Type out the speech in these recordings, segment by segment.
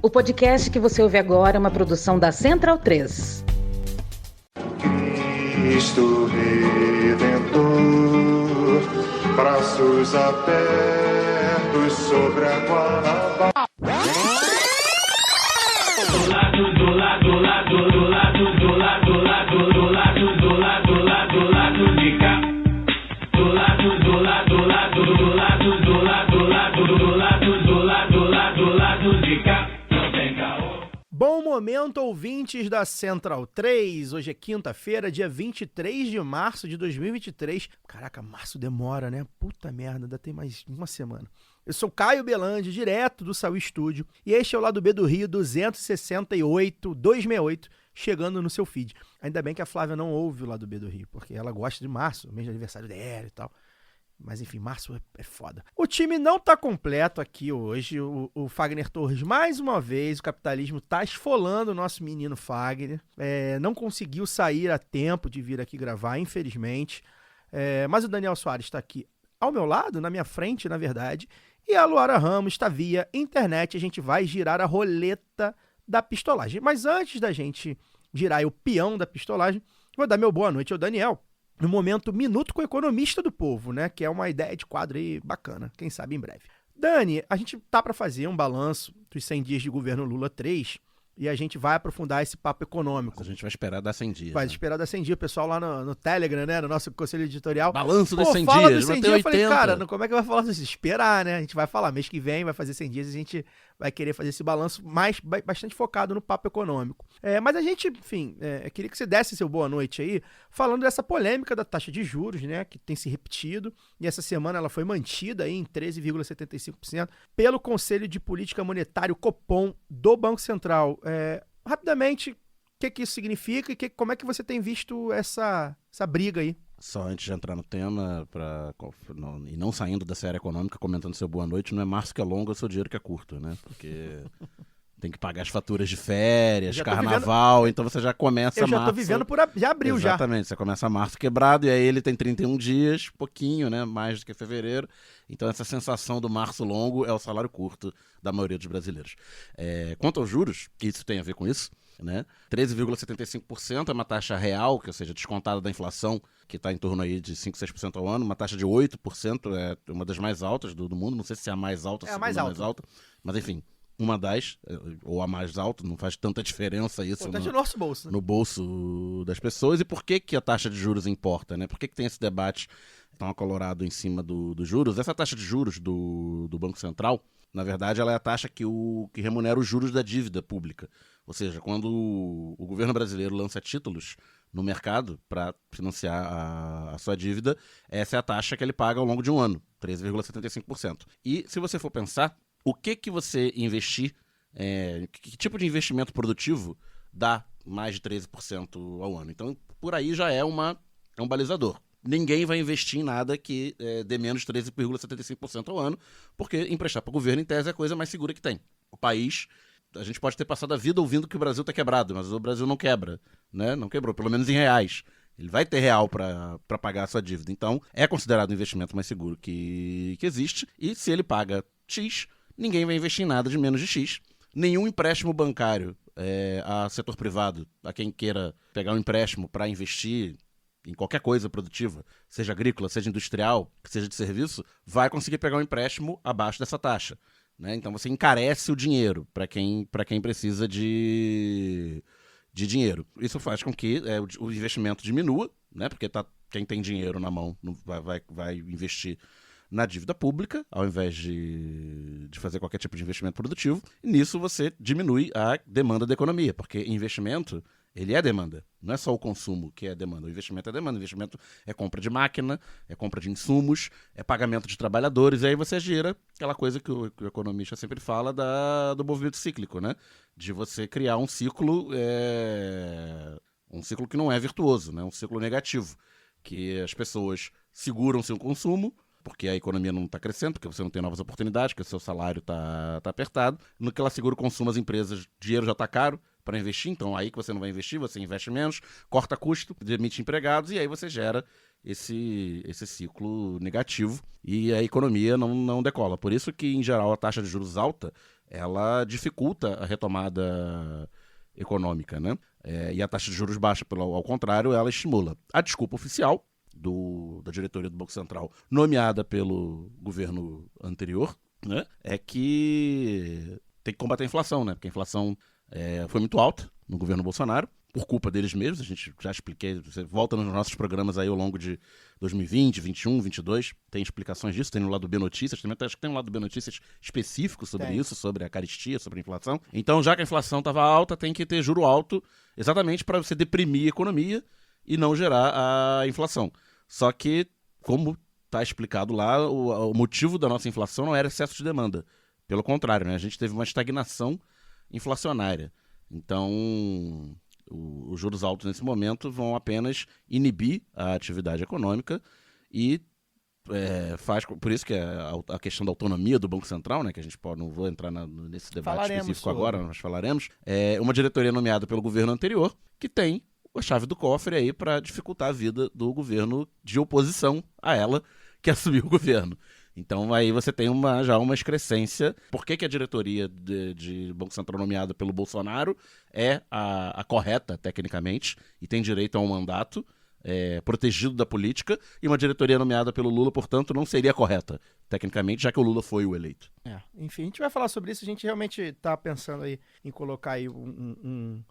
O podcast que você ouve agora é uma produção da Central 3. Cristo Redentor, braços abertos sobre a Guanabara. Bom momento, ouvintes da Central 3. Hoje é quinta-feira, dia 23 de março de 2023. Caraca, março demora, né? Puta merda, ainda tem mais uma semana. Eu sou Caio Belandi, direto do Saúl Estúdio, e este é o Lado B do Rio 268, chegando no seu feed. Ainda bem que a Flávia não ouve o Lado B do Rio, porque ela gosta de março, mês de aniversário dela e tal. Mas enfim, março é foda. O time não tá completo aqui hoje. O Fagner Torres, mais uma vez, o capitalismo tá esfolando o nosso menino Fagner. Não conseguiu sair a tempo de vir aqui gravar, infelizmente. Mas o Daniel Soares está aqui ao meu lado, na minha frente, na verdade. E a Luara Ramos está via internet. A gente vai girar a roleta da pistolagem. Mas antes da gente girar o peão da pistolagem, vou dar meu boa noite ao Daniel. No momento Minuto com o Economista do Povo, né? Que é uma ideia de quadro aí bacana, quem sabe em breve. Dani, a gente tá para fazer um balanço dos 100 dias de governo Lula 3 e a gente vai aprofundar esse papo econômico. Mas a gente vai esperar dar 100 dias. Vai esperar dar 100 dias, o pessoal lá no Telegram, né? No nosso conselho editorial. Balanço dos 100 fala dias, dos 100 vai ter dias. 80. Eu falei, cara, como é que vai falar disso? Esperar, né? A gente vai falar, mês que vem vai fazer 100 dias e a gente vai querer fazer esse balanço bastante focado no papo econômico. Mas a gente, enfim, queria que você desse seu boa noite aí, falando dessa polêmica da taxa de juros, né? Que tem se repetido. E essa semana ela foi mantida aí em 13,75% pelo Conselho de Política Monetária, o Copom, do Banco Central. Rapidamente, o que isso significa e como é que você tem visto essa briga aí? Só antes de entrar no tema, e não saindo da série econômica, comentando seu boa noite, não é março que é longo, é seu dinheiro que é curto, né? Porque tem que pagar as faturas de férias, carnaval, então você já começa março... Eu já tô vivendo por abril já. Exatamente, você começa março quebrado e aí ele tem 31 dias, pouquinho, né? Mais do que fevereiro. Então essa sensação do março longo é o salário curto da maioria dos brasileiros. Quanto aos juros, isso tem a ver com isso, né? 13,75% é uma taxa real, que, ou seja, descontada da inflação, que está em torno aí de 5, 6% ao ano. Uma taxa de 8% é uma das mais altas do mundo. Não sei se é a mais alta, a mais alta. Mas enfim, uma das, ou a mais alta, não faz tanta diferença isso no nosso bolso, né? No bolso das pessoas. E por que a taxa de juros importa, né? Por que tem esse debate tão acolorado em cima dos juros? Essa taxa de juros do Banco Central, na verdade, ela é a taxa que remunera os juros da dívida pública. Ou seja, quando o governo brasileiro lança títulos no mercado para financiar a sua dívida, essa é a taxa que ele paga ao longo de um ano, 13,75%. E se você for pensar, o que você investir, que tipo de investimento produtivo dá mais de 13% ao ano? Então, por aí já é um balizador. Ninguém vai investir em nada que dê menos de 13,75% ao ano, porque emprestar para o governo, em tese, é a coisa mais segura que tem. O país, a gente pode ter passado a vida ouvindo que o Brasil está quebrado, mas o Brasil não quebra, né? Não quebrou, pelo menos em reais. Ele vai ter real para pagar a sua dívida. Então, é considerado o investimento mais seguro que existe, e se ele paga X, ninguém vai investir em nada de menos de X. Nenhum empréstimo bancário a setor privado, a quem queira pegar um empréstimo para investir em qualquer coisa produtiva, seja agrícola, seja industrial, seja de serviço, vai conseguir pegar um empréstimo abaixo dessa taxa, né? Então você encarece o dinheiro para quem precisa de dinheiro. Isso faz com que o investimento diminua, né? Porque quem tem dinheiro na mão vai investir na dívida pública, ao invés de fazer qualquer tipo de investimento produtivo. E nisso você diminui a demanda da economia, porque investimento, ele é demanda. Não é só o consumo que é demanda. O investimento é demanda. O investimento é compra de máquina, é compra de insumos, é pagamento de trabalhadores. E aí você gira aquela coisa que o economista sempre fala do movimento cíclico, né? De você criar um ciclo que não é virtuoso, né? Um ciclo negativo, que as pessoas seguram seu consumo, porque a economia não está crescendo, porque você não tem novas oportunidades, porque o seu salário está apertado. No que ela segura o consumo, as empresas, dinheiro já está caro, para investir, então aí que você não vai investir, você investe menos, corta custo, demite empregados e aí você gera esse ciclo negativo e a economia não decola. Por isso que, em geral, a taxa de juros alta, ela dificulta a retomada econômica, né? E a taxa de juros baixa, ao contrário, ela estimula. A desculpa oficial da diretoria do Banco Central, nomeada pelo governo anterior, né, é que tem que combater a inflação, né? Porque a inflação foi muito alta no governo Bolsonaro, por culpa deles mesmos. A gente já expliquei, você volta nos nossos programas aí ao longo de 2020, 2021, 2022, tem explicações disso, tem no lado B Notícias, também acho que tem um lado B Notícias específico sobre isso, sobre a carestia, sobre a inflação. Então, já que a inflação estava alta, tem que ter juro alto, exatamente para você deprimir a economia e não gerar a inflação. Só que, como está explicado lá, o motivo da nossa inflação não era excesso de demanda. Pelo contrário, né? A gente teve uma estagnação inflacionária. Então, os juros altos nesse momento vão apenas inibir a atividade econômica e faz... Por isso que a questão da autonomia do Banco Central, né, que a gente não vou entrar nesse debate específico agora, nós falaremos, é uma diretoria nomeada pelo governo anterior que tem a chave do cofre aí para dificultar a vida do governo de oposição a ela que assumiu o governo. Então aí você tem já uma excrescência. Por que a diretoria de Banco Central nomeada pelo Bolsonaro é a correta, tecnicamente, e tem direito a um mandato protegido da política, e uma diretoria nomeada pelo Lula, portanto, não seria correta, tecnicamente, já que o Lula foi o eleito. Enfim, a gente vai falar sobre isso. A gente realmente está pensando aí em colocar aí um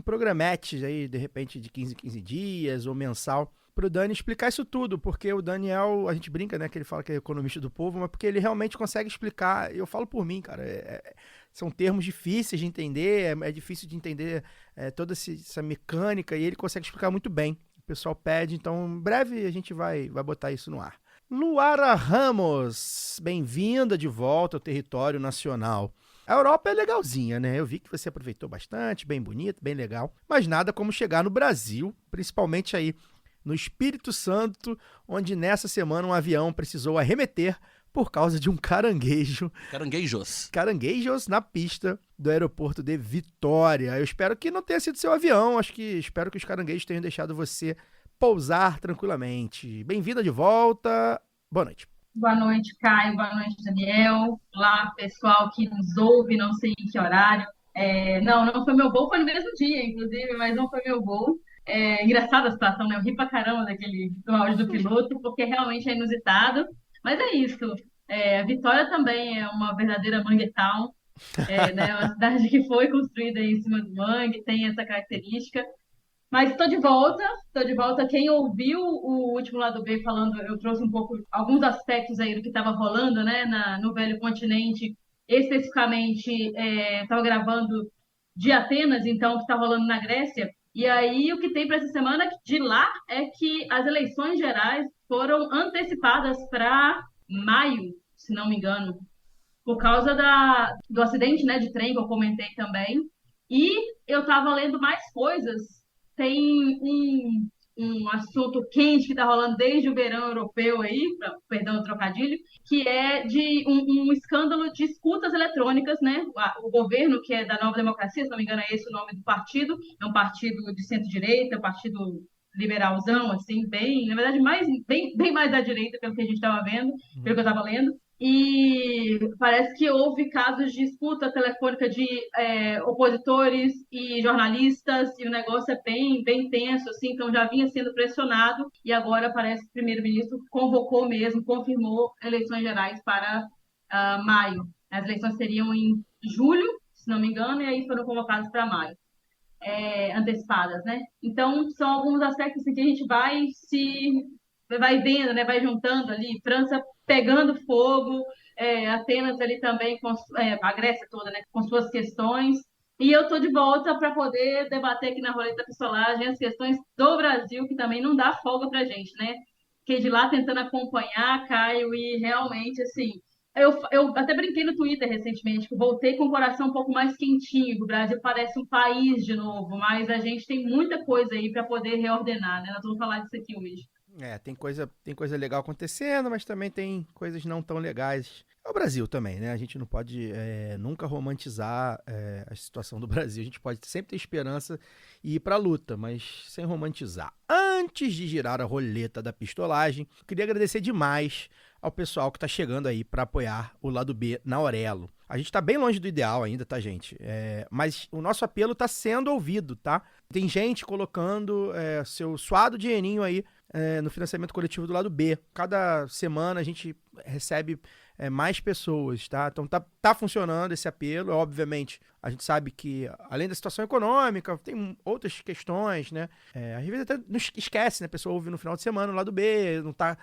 programete aí, de repente, de 15 em 15 dias ou mensal, pro Dani explicar isso tudo, porque o Daniel, a gente brinca, né, que ele fala que é economista do povo, mas porque ele realmente consegue explicar. Eu falo por mim, cara, são termos difíceis de entender, é difícil de entender toda essa mecânica, e ele consegue explicar muito bem. O pessoal pede, então em breve a gente vai botar isso no ar. Luara Ramos, bem-vinda de volta ao território nacional. A Europa é legalzinha, né? Eu vi que você aproveitou bastante, bem bonito, bem legal, mas nada como chegar no Brasil, principalmente aí no Espírito Santo, onde nessa semana um avião precisou arremeter por causa de um caranguejo. Caranguejos na pista do aeroporto de Vitória. Eu espero que não tenha sido seu avião, espero que os caranguejos tenham deixado você pousar tranquilamente. Bem-vinda de volta, boa noite. Boa noite, Caio, boa noite, Daniel. Olá, pessoal que nos ouve, não sei em que horário. Não foi meu voo, foi no mesmo dia, inclusive, mas não foi meu voo. Engraçada a situação, né? Eu ri pra caramba do áudio do piloto, porque realmente é inusitado. Mas é isso. A Vitória também é uma verdadeira manguetown, né? Uma cidade que foi construída em cima do mangue, tem essa característica. Mas estou de volta. Quem ouviu o último lado B falando, eu trouxe um pouco, alguns aspectos aí do que estava rolando, né, no Velho Continente, especificamente, estava gravando de Atenas, então, o que está rolando na Grécia. E aí, o que tem para essa semana de lá é que as eleições gerais foram antecipadas para maio, se não me engano, por causa do acidente, né, de trem que eu comentei também. E eu estava lendo mais coisas. Tem um assunto quente que está rolando desde o verão europeu aí, perdão o trocadilho, que é de um escândalo de escutas eletrônicas, né? O governo, que é da Nova Democracia, se não me engano é esse o nome do partido, é um partido de centro-direita, um partido liberalzão, assim, na verdade, bem mais da direita, pelo que a gente estava vendo, pelo que eu estava lendo. E parece que houve casos de escuta telefônica de opositores e jornalistas, e o negócio é bem tenso, assim, então já vinha sendo pressionado, e agora parece que o primeiro-ministro convocou mesmo, confirmou eleições gerais para maio. As eleições seriam em julho, se não me engano, e aí foram convocadas para maio, antecipadas, né? Então, são alguns aspectos assim, que a gente vai vendo, né? Vai juntando ali, França pegando fogo, Atenas ali também, a Grécia toda, né, com suas questões. E eu estou de volta para poder debater aqui na Roleta Pistolagem as questões do Brasil, que também não dá folga para a gente, né? Fiquei de lá tentando acompanhar, Caio, e realmente, assim, eu até brinquei no Twitter recentemente, que voltei com o coração um pouco mais quentinho, o Brasil parece um país de novo, mas a gente tem muita coisa aí para poder reordenar, né? Nós vamos falar disso aqui hoje. Tem coisa legal acontecendo, mas também tem coisas não tão legais. É o Brasil também, né? A gente não pode nunca romantizar a situação do Brasil. A gente pode sempre ter esperança e ir pra luta, mas sem romantizar. Antes de girar a roleta da pistolagem, eu queria agradecer demais ao pessoal que tá chegando aí pra apoiar o Lado B na Aurelo. A gente tá bem longe do ideal ainda, tá, gente? Mas o nosso apelo tá sendo ouvido, tá? Tem gente colocando seu suado dinheirinho aí no financiamento coletivo do Lado B. Cada semana a gente recebe mais pessoas, tá? Então tá funcionando esse apelo. Obviamente, a gente sabe que, além da situação econômica, tem outras questões, né? Às vezes até não esquece, né? A pessoa ouve no final de semana o Lado B, não tá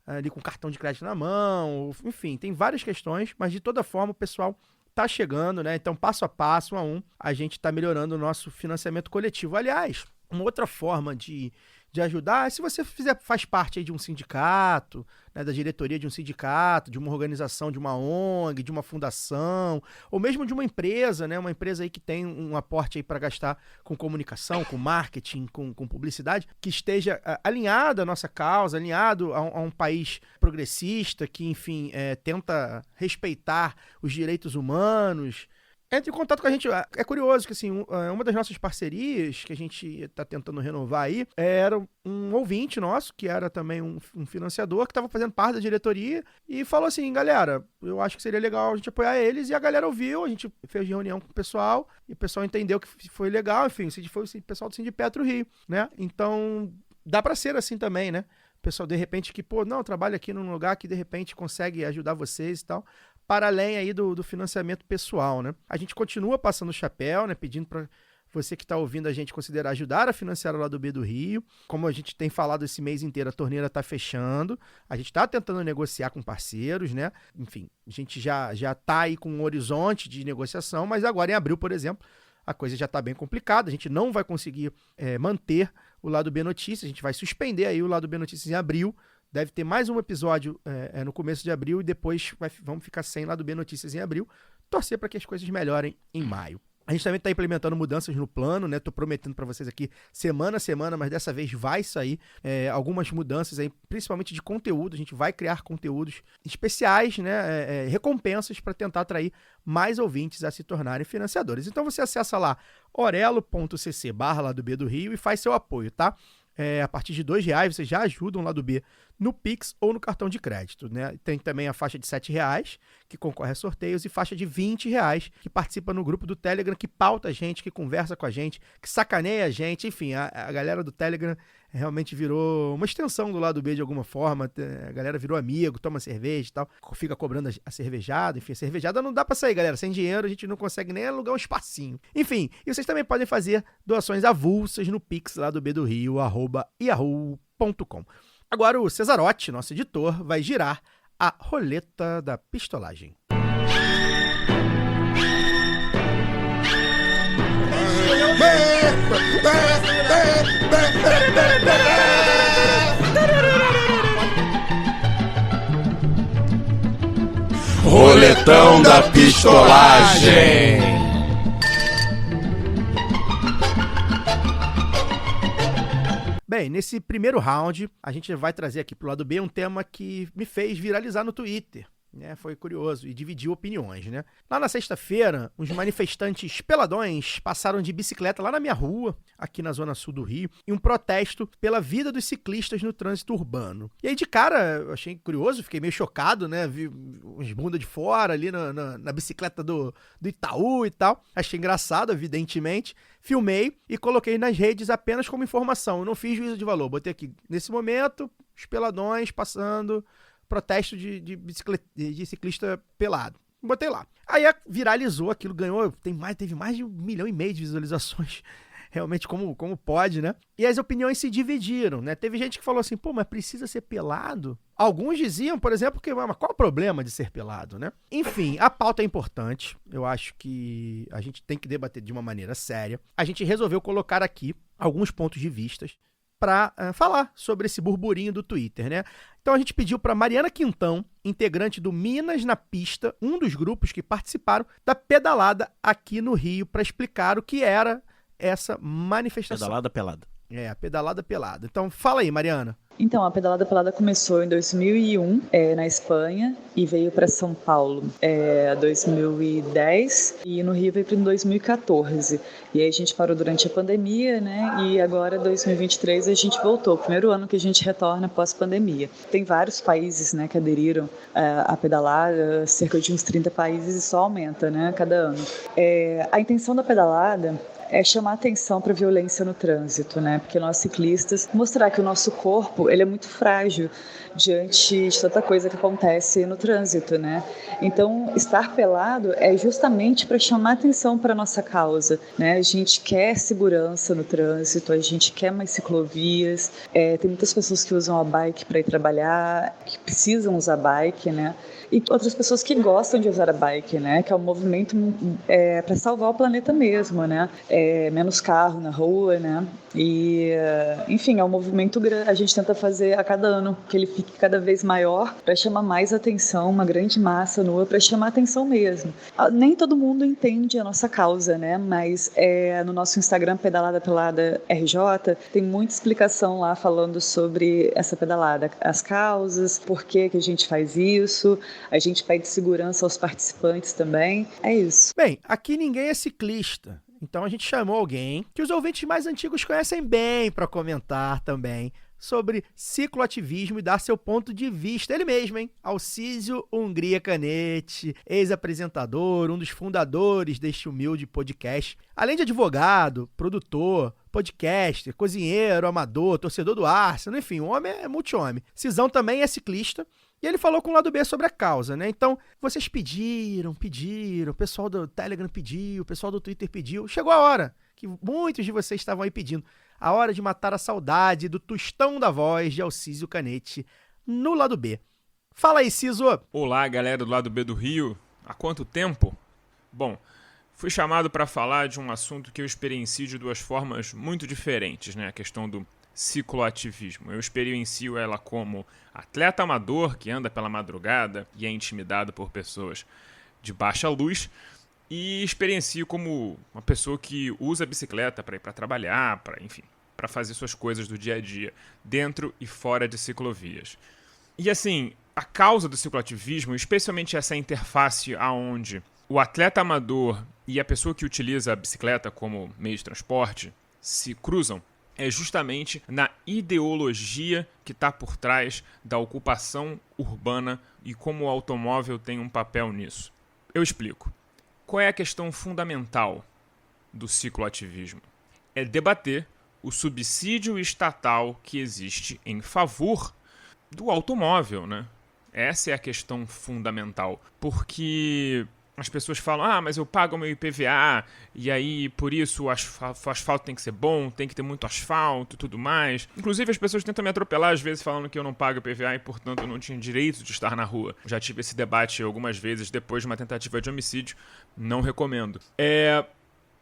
ali com cartão de crédito na mão, enfim, tem várias questões, mas de toda forma o pessoal tá chegando, né? Então, passo a passo, 1 a 1, a gente tá melhorando o nosso financiamento coletivo. Aliás, uma outra forma de ajudar é se você faz parte aí de um sindicato, né, da diretoria de um sindicato, de uma organização, de uma ONG, de uma fundação, ou mesmo de uma empresa, né, uma empresa aí que tem um aporte aí para gastar com comunicação, com marketing, com publicidade, que esteja alinhado à nossa causa, alinhado a um país progressista, que, enfim, tenta respeitar os direitos humanos. Entre em contato com a gente. É curioso que, assim, uma das nossas parcerias que a gente está tentando renovar aí era um ouvinte nosso, que era também um financiador, que estava fazendo parte da diretoria e falou assim: galera, eu acho que seria legal a gente apoiar eles. E a galera ouviu, a gente fez reunião com o pessoal e o pessoal entendeu que foi legal. Enfim, foi o pessoal do Sindipetro Rio, né? Então, dá para ser assim também, né? O pessoal, de repente, que, não, trabalha aqui num lugar que, de repente, consegue ajudar vocês e tal, para além aí do financiamento pessoal, né? A gente continua passando o chapéu, né? Pedindo para você que está ouvindo a gente considerar ajudar a financiar o Lado B do Rio. Como a gente tem falado esse mês inteiro, a torneira está fechando. A gente está tentando negociar com parceiros, né? Enfim, a gente já está aí com um horizonte de negociação, mas agora em abril, por exemplo, a coisa já está bem complicada. A gente não vai conseguir manter o Lado B Notícias. A gente vai suspender aí o Lado B Notícias em abril. Deve ter mais um episódio no começo de abril e depois vamos ficar sem Lado B Notícias em abril. Torcer para que as coisas melhorem em maio. A gente também está implementando mudanças no plano, né? Tô prometendo para vocês aqui semana a semana, mas dessa vez vai sair algumas mudanças aí, principalmente de conteúdo. A gente vai criar conteúdos especiais, né? Recompensas para tentar atrair mais ouvintes a se tornarem financiadores. Então você acessa lá orelo.cc/Lado B do Rio e faz seu apoio, tá? A partir de R$2 vocês já ajudam o Lado B no Pix ou no cartão de crédito, né? Tem também a faixa de R$7, que concorre a sorteios, e faixa de R$20, que participa no grupo do Telegram, que pauta a gente, que conversa com a gente, que sacaneia a gente. Enfim, a galera do Telegram realmente virou uma extensão do Lado B de alguma forma. A galera virou amigo, toma cerveja e tal, fica cobrando a cervejada. Enfim, a cervejada não dá pra sair, galera. Sem dinheiro a gente não consegue nem alugar um espacinho. Enfim, e vocês também podem fazer doações avulsas no Pix Lado B do Rio, @yahoo.com. Agora o Cesarotti, nosso editor, vai girar a roleta da pistolagem. Roletão da pistolagem. Bem, nesse primeiro round, a gente vai trazer aqui pro Lado B um tema que me fez viralizar no Twitter, né? Foi curioso e dividiu opiniões, né? Lá na sexta-feira, uns manifestantes peladões passaram de bicicleta lá na minha rua, aqui na zona sul do Rio, em um protesto pela vida dos ciclistas no trânsito urbano. E aí, de cara, eu achei curioso, fiquei meio chocado, né? Vi uns bunda de fora ali na bicicleta do Itaú e tal. Achei engraçado, evidentemente. Filmei e coloquei nas redes apenas como informação. Eu não fiz juízo de valor. Botei aqui, nesse momento, os peladões passando... protesto de ciclista pelado. Botei lá. Aí viralizou aquilo, ganhou, teve mais de 1,5 milhão de visualizações. Realmente, como pode, né? E as opiniões se dividiram, né? Teve gente que falou assim, mas precisa ser pelado? Alguns diziam, por exemplo, mas qual o problema de ser pelado, né? Enfim, a pauta é importante. Eu acho que a gente tem que debater de uma maneira séria. A gente resolveu colocar aqui alguns pontos de vista para falar sobre esse burburinho do Twitter, né? Então a gente pediu para Mariana Quintão, integrante do Minas na Pista, um dos grupos que participaram da pedalada aqui no Rio, para explicar o que era essa manifestação. Pedalada pelada. A pedalada pelada. Então fala aí, Mariana. Então, a Pedalada Pelada começou em 2001, na Espanha, e veio para São Paulo em 2010, e no Rio veio para 2014. E aí a gente parou durante a pandemia, né? E agora, 2023, a gente voltou. Primeiro ano que a gente retorna pós-pandemia. Tem vários países, né, que aderiram à pedalada, cerca de uns 30 países, e só aumenta, né, cada ano. A intenção da pedalada é chamar atenção para a violência no trânsito, né? Porque nós ciclistas mostrar que o nosso corpo ele é muito frágil diante de tanta coisa que acontece no trânsito, né? Então, estar pelado é justamente para chamar atenção para a nossa causa, né? A gente quer segurança no trânsito, a gente quer mais ciclovias, tem muitas pessoas que usam a bike para ir trabalhar, que precisam usar a bike, né? E outras pessoas que gostam de usar a bike, né? Que é um movimento para salvar o planeta mesmo, né? Menos carro na rua, né? E, enfim, é um movimento grande. A gente tenta fazer a cada ano que ele fique cada vez maior para chamar mais atenção, uma grande massa nua para chamar atenção mesmo. Nem todo mundo entende a nossa causa, né? Mas no nosso Instagram, Pedalada Pelada RJ, tem muita explicação lá falando sobre essa pedalada, as causas, por que a gente faz isso. A gente pede segurança aos participantes também. É isso. Bem, aqui ninguém é ciclista. Então a gente chamou alguém que os ouvintes mais antigos conhecem bem para comentar também sobre cicloativismo e dar seu ponto de vista. Ele mesmo, hein? Alcísio Hungria Canete, ex-apresentador, um dos fundadores deste humilde podcast. Além de advogado, produtor, podcaster, cozinheiro, amador, torcedor do Arsenal, enfim, o homem é multi-homem. Cisão também é ciclista. E ele falou com o lado B sobre a causa, né? Então, vocês pediram, o pessoal do Telegram pediu, o pessoal do Twitter pediu. Chegou a hora que muitos de vocês estavam aí pedindo. A hora de matar a saudade do tostão da voz de Alcísio Canete no lado B. Fala aí, Ciso! Olá, galera do lado B do Rio. Há quanto tempo? Bom, fui chamado para falar de um assunto que eu experiencio de duas formas muito diferentes, né? A questão do cicloativismo. Eu experiencio ela como atleta amador que anda pela madrugada e é intimidado por pessoas de baixa luz, e experiencio como uma pessoa que usa a bicicleta para ir para trabalhar, para fazer suas coisas do dia a dia, dentro e fora de ciclovias. E assim, a causa do cicloativismo, especialmente essa interface aonde o atleta amador e a pessoa que utiliza a bicicleta como meio de transporte se cruzam, é justamente na ideologia que está por trás da ocupação urbana e como o automóvel tem um papel nisso. Eu explico. Qual é a questão fundamental do cicloativismo? É debater o subsídio estatal que existe em favor do automóvel, né? Essa é a questão fundamental, porque as pessoas falam, mas eu pago meu IPVA, e aí por isso o asfalto tem que ser bom, tem que ter muito asfalto e tudo mais. Inclusive as pessoas tentam me atropelar às vezes falando que eu não pago IPVA e portanto eu não tinha direito de estar na rua. Já tive esse debate algumas vezes depois de uma tentativa de homicídio, não recomendo.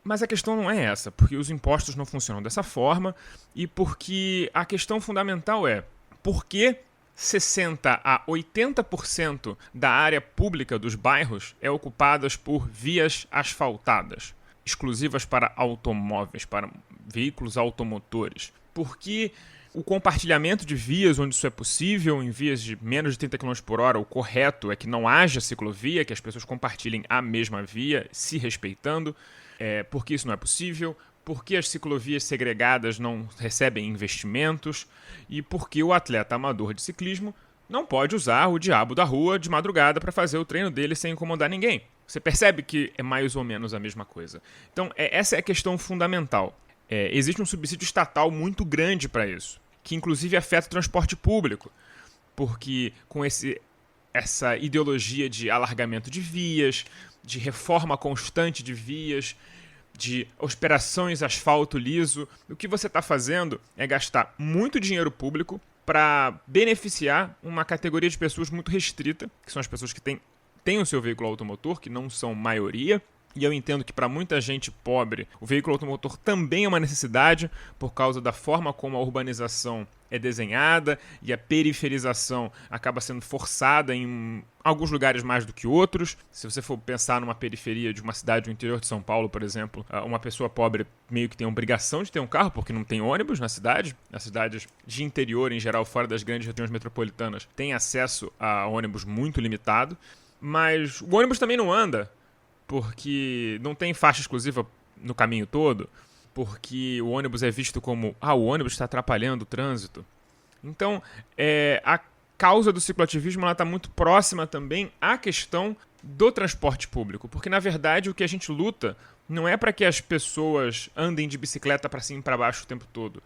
Mas a questão não é essa, porque os impostos não funcionam dessa forma e porque a questão fundamental é por que 60% a 80% da área pública dos bairros é ocupadas por vias asfaltadas, exclusivas para automóveis, para veículos automotores. Porque o compartilhamento de vias onde isso é possível, em vias de menos de 30 km por hora, o correto é que não haja ciclovia, que as pessoas compartilhem a mesma via, se respeitando, porque isso não é possível. Porque as ciclovias segregadas não recebem investimentos e porque o atleta amador de ciclismo não pode usar o diabo da rua de madrugada para fazer o treino dele sem incomodar ninguém. Você percebe que é mais ou menos a mesma coisa. Então, essa é a questão fundamental. Existe um subsídio estatal muito grande para isso, que inclusive afeta o transporte público, porque com essa ideologia de alargamento de vias, de reforma constante de vias, de operações asfalto liso, o que você está fazendo é gastar muito dinheiro público para beneficiar uma categoria de pessoas muito restrita, que são as pessoas que têm o seu veículo automotor, que não são maioria, E eu entendo que para muita gente pobre, o veículo automotor também é uma necessidade por causa da forma como a urbanização é desenhada e a periferização acaba sendo forçada em alguns lugares mais do que outros. Se você for pensar numa periferia de uma cidade do interior de São Paulo, por exemplo, uma pessoa pobre meio que tem a obrigação de ter um carro porque não tem ônibus na cidade. As cidades de interior, em geral, fora das grandes regiões metropolitanas, têm acesso a ônibus muito limitado. Mas o ônibus também não anda, porque não tem faixa exclusiva no caminho todo, porque o ônibus é visto como, o ônibus está atrapalhando o trânsito. Então, a causa do cicloativismo está muito próxima também à questão do transporte público, porque, na verdade, o que a gente luta não é para que as pessoas andem de bicicleta para cima e para baixo o tempo todo.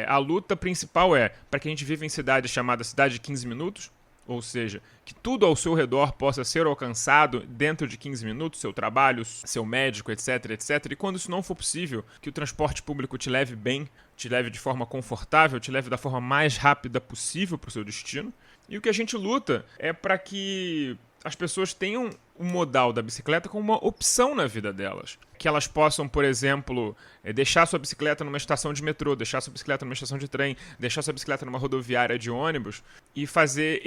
A luta principal é para que a gente viva em cidades chamadas cidade de 15 minutos, ou seja, que tudo ao seu redor possa ser alcançado dentro de 15 minutos, seu trabalho, seu médico, etc, etc. E quando isso não for possível, que o transporte público te leve bem, te leve de forma confortável, te leve da forma mais rápida possível para o seu destino. E o que a gente luta é para que as pessoas tenham o modal da bicicleta como uma opção na vida delas. Que elas possam, por exemplo, deixar sua bicicleta numa estação de metrô, deixar sua bicicleta numa estação de trem, deixar sua bicicleta numa rodoviária de ônibus e fazer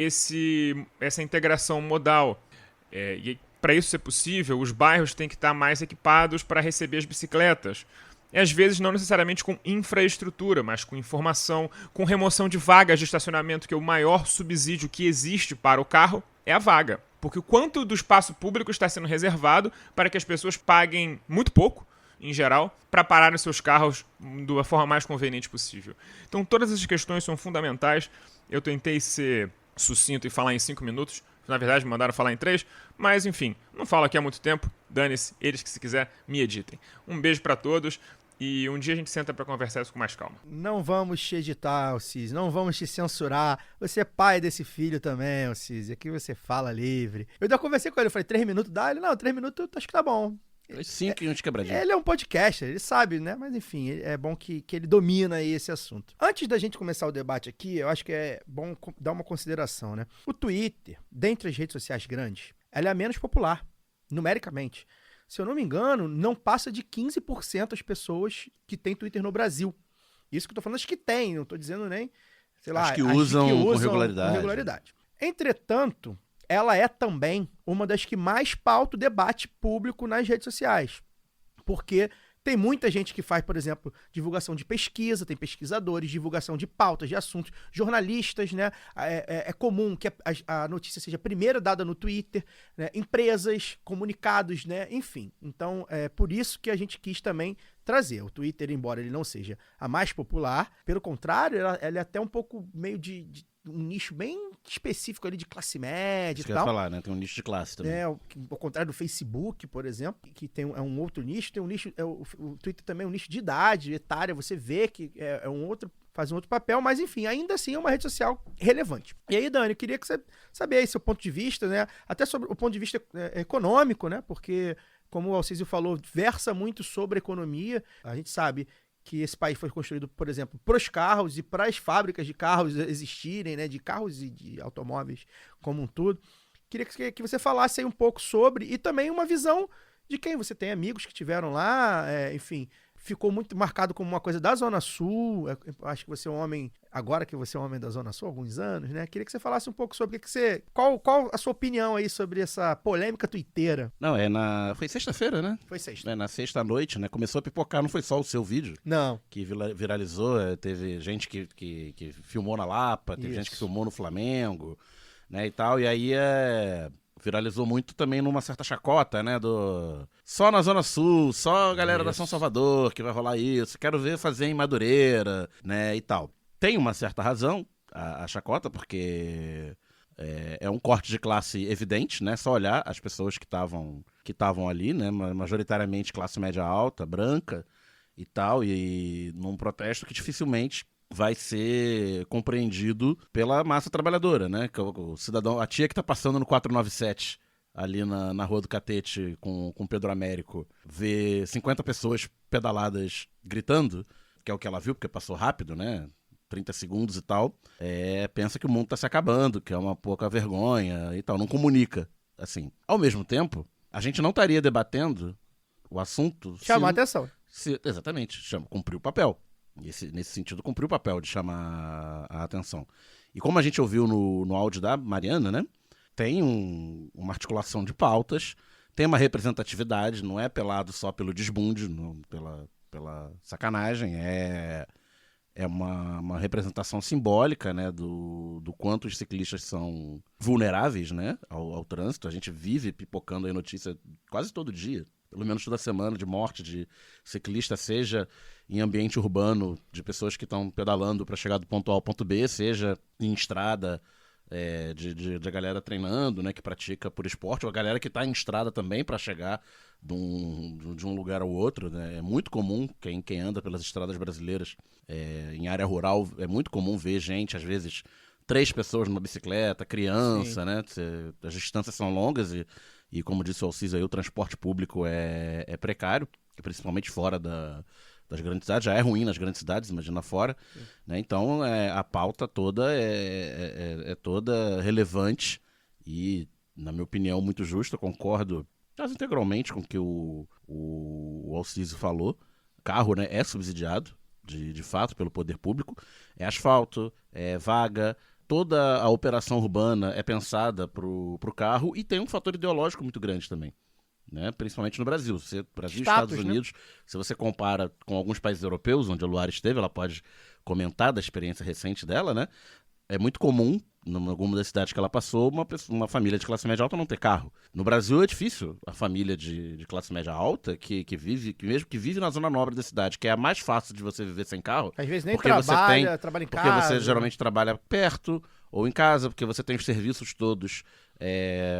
essa integração modal. E para isso ser possível, os bairros têm que estar mais equipados para receber as bicicletas. E às vezes não necessariamente com infraestrutura, mas com informação, com remoção de vagas de estacionamento, que é o maior subsídio que existe para o carro, é a vaga. Porque o quanto do espaço público está sendo reservado para que as pessoas paguem muito pouco, em geral, para parar os seus carros da forma mais conveniente possível. Então todas essas questões são fundamentais. Eu tentei ser sucinto e falar em 5 minutos. Na verdade, me mandaram falar em 3. Mas, enfim, não falo aqui há muito tempo. Dane-se, eles que se quiser, me editem. Um beijo para todos. E um dia a gente senta pra conversar isso com mais calma. Não vamos te editar, Alcides. Não vamos te censurar. Você é pai desse filho também, Alcides. Aqui você fala livre. Eu ainda conversei com ele. Eu falei, 3 minutos dá? Ele, não, 3 minutos acho que tá bom. 5 e uns quebradinhos. Ele é um podcaster, ele sabe, né? Mas enfim, é bom que ele domina aí esse assunto. Antes da gente começar o debate aqui, eu acho que é bom dar uma consideração, né? O Twitter, dentre as redes sociais grandes, ela é a menos popular, numericamente. Se eu não me engano, não passa de 15% as pessoas que têm Twitter no Brasil. Isso que eu tô falando, acho que tem, não tô dizendo nem, sei lá. Acho que usam com regularidade. Entretanto, ela é também uma das que mais pauta o debate público nas redes sociais. Porque tem muita gente que faz, por exemplo, divulgação de pesquisa, tem pesquisadores, divulgação de pautas, de assuntos, jornalistas, né? É comum que a notícia seja primeiro dada no Twitter, né? Empresas, comunicados, né? Enfim. Então, é por isso que a gente quis também trazer. O Twitter, embora ele não seja a mais popular, pelo contrário, ela é até um pouco meio de um nicho bem específico ali de classe média Isso e que tal. eu ia falar, né? Tem um nicho de classe também. Ao contrário do Facebook, por exemplo, que é um outro nicho, tem um nicho, o Twitter também é um nicho de idade, etária, você vê que faz um outro papel, mas enfim, ainda assim é uma rede social relevante. E aí, Dani, eu queria que você saber aí seu ponto de vista, né? Até sobre o ponto de vista econômico, né? Porque, como o Alcísio falou, versa muito sobre economia. A gente sabe que esse país foi construído, por exemplo, para os carros e para as fábricas de carros existirem, né, de carros e de automóveis como um todo. Queria que você falasse aí um pouco sobre, e também uma visão de quem você tem amigos que tiveram lá, enfim, ficou muito marcado como uma coisa da Zona Sul. Acho que você é um homem, agora que você é um homem da Zona Sul há alguns anos, né? Queria que você falasse um pouco sobre qual a sua opinião aí sobre essa polêmica twitteira. Não, foi sexta-feira, né? Foi sexta. Na sexta-noite, né? Começou a pipocar, não foi só o seu vídeo. Não. Que viralizou, teve gente que filmou na Lapa, teve gente que filmou no Flamengo, né, e tal, e aí viralizou muito também numa certa chacota, né, só na Zona Sul, só a galera da São Salvador que vai rolar isso, quero ver fazer em Madureira, né, e tal. Tem uma certa razão a chacota, porque é um corte de classe evidente, né, só olhar as pessoas que estavam ali, né, majoritariamente classe média alta, branca e tal, e num protesto que dificilmente vai ser compreendido pela massa trabalhadora, né? O cidadão, a tia que tá passando no 497 ali na Rua do Catete com Pedro Américo, vê 50 pessoas pedaladas gritando, que é o que ela viu, porque passou rápido, né? 30 segundos e tal, pensa que o mundo tá se acabando, que é uma pouca vergonha e tal, não comunica, assim. Ao mesmo tempo, a gente não estaria debatendo o assunto... Chamar a atenção. Exatamente, cumpriu o papel. Nesse sentido, cumpriu o papel de chamar a atenção. E como a gente ouviu no áudio da Mariana, né? Tem uma articulação de pautas, tem uma representatividade, não é pelado só pelo desbunde, não, pela sacanagem, é uma representação simbólica, né, do quanto os ciclistas são vulneráveis, né, ao trânsito. A gente vive pipocando aí notícia quase todo dia, pelo menos toda semana, de morte de ciclista, seja em ambiente urbano, de pessoas que estão pedalando para chegar do ponto A ao ponto B, seja em estrada, de galera treinando, né, que pratica por esporte, ou a galera que está em estrada também para chegar de um lugar ao outro, né? É muito comum, quem anda pelas estradas brasileiras em área rural, é muito comum ver gente, às vezes 3 pessoas numa bicicleta, criança, né? As distâncias são longas e como disse o Alciso aí, o transporte público é precário, principalmente fora das grandes cidades. Já é ruim nas grandes cidades, imagina fora, né? Então a pauta toda é toda relevante e, na minha opinião, muito justa. Concordo quase integralmente com o que o Alciso falou. Carro, né, é subsidiado de fato pelo poder público, é asfalto, é vaga, toda a operação urbana é pensada pro carro e tem um fator ideológico muito grande também, né? Principalmente no Brasil. Brasil e Estados Unidos, né? Se você compara com alguns países europeus, onde a Luara esteve, ela pode comentar da experiência recente dela, né? É muito comum, em alguma das cidades que ela passou, uma família de classe média alta não ter carro. No Brasil é difícil a família de classe média alta, que vive na zona nobre da cidade, que é a mais fácil de você viver sem carro. Às vezes nem trabalha em casa. Porque você geralmente trabalha perto ou em casa, porque você tem os serviços todos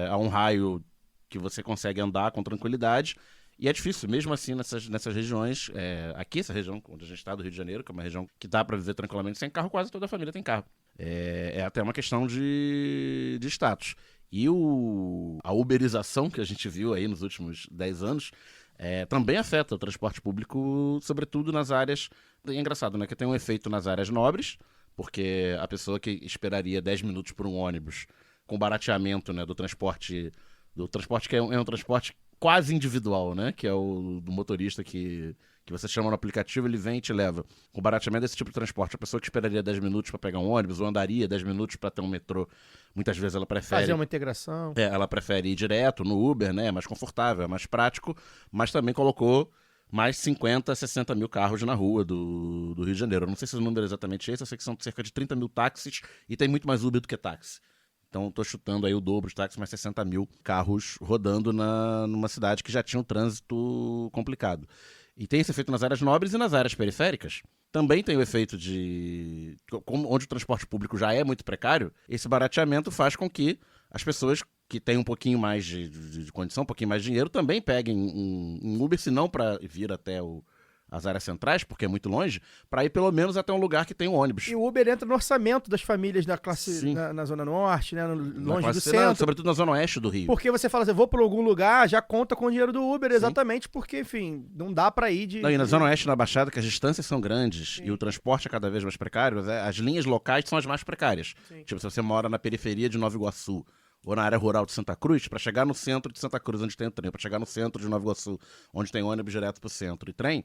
a um raio que você consegue andar com tranquilidade. E é difícil, mesmo assim, nessas regiões. Aqui, essa região onde a gente está, do Rio de Janeiro, que é uma região que dá para viver tranquilamente sem carro, quase toda a família tem carro. É até uma questão de status. E a uberização que a gente viu aí nos últimos 10 anos também afeta o transporte público, sobretudo nas áreas... É engraçado, né? Que tem um efeito nas áreas nobres, porque a pessoa que esperaria 10 minutos por um ônibus, com barateamento, né, do transporte que é um transporte quase individual, né? Que é o do motorista que você chama no aplicativo, ele vem e te leva. Com barateamento desse tipo de transporte, a pessoa que esperaria 10 minutos para pegar um ônibus ou andaria 10 minutos para ter um metrô, muitas vezes ela prefere... Fazer uma integração. Ela prefere ir direto no Uber, né? É mais confortável, é mais prático, mas também colocou mais 50, 60 mil carros na rua do Rio de Janeiro. Eu não sei se o número é exatamente esse, eu sei que são cerca de 30 mil táxis e tem muito mais Uber do que táxi. Então, estou chutando aí o dobro de táxis, mais 60 mil carros rodando numa cidade que já tinha um trânsito complicado. E tem esse efeito nas áreas nobres e nas áreas periféricas. Também tem o efeito de... Onde o transporte público já é muito precário, esse barateamento faz com que as pessoas que têm um pouquinho mais de condição, um pouquinho mais de dinheiro, também peguem um Uber, se não para vir até as áreas centrais, porque é muito longe, para ir pelo menos até um lugar que tem um ônibus. E o Uber entra no orçamento das famílias da classe na Zona Norte, né? Longe do centro. Sobretudo na Zona Oeste do Rio. Porque você fala assim, vou para algum lugar, já conta com o dinheiro do Uber, exatamente porque, enfim, não dá para ir de... Não, e na Zona Oeste, na Baixada, que as distâncias são grandes e o transporte é cada vez mais precário, as linhas locais são as mais precárias. Sim. Tipo, se você mora na periferia de Nova Iguaçu, ou na área rural de Santa Cruz, para chegar no centro de Santa Cruz, onde tem o trem, para chegar no centro de Nova Iguaçu, onde tem ônibus direto para o centro e trem,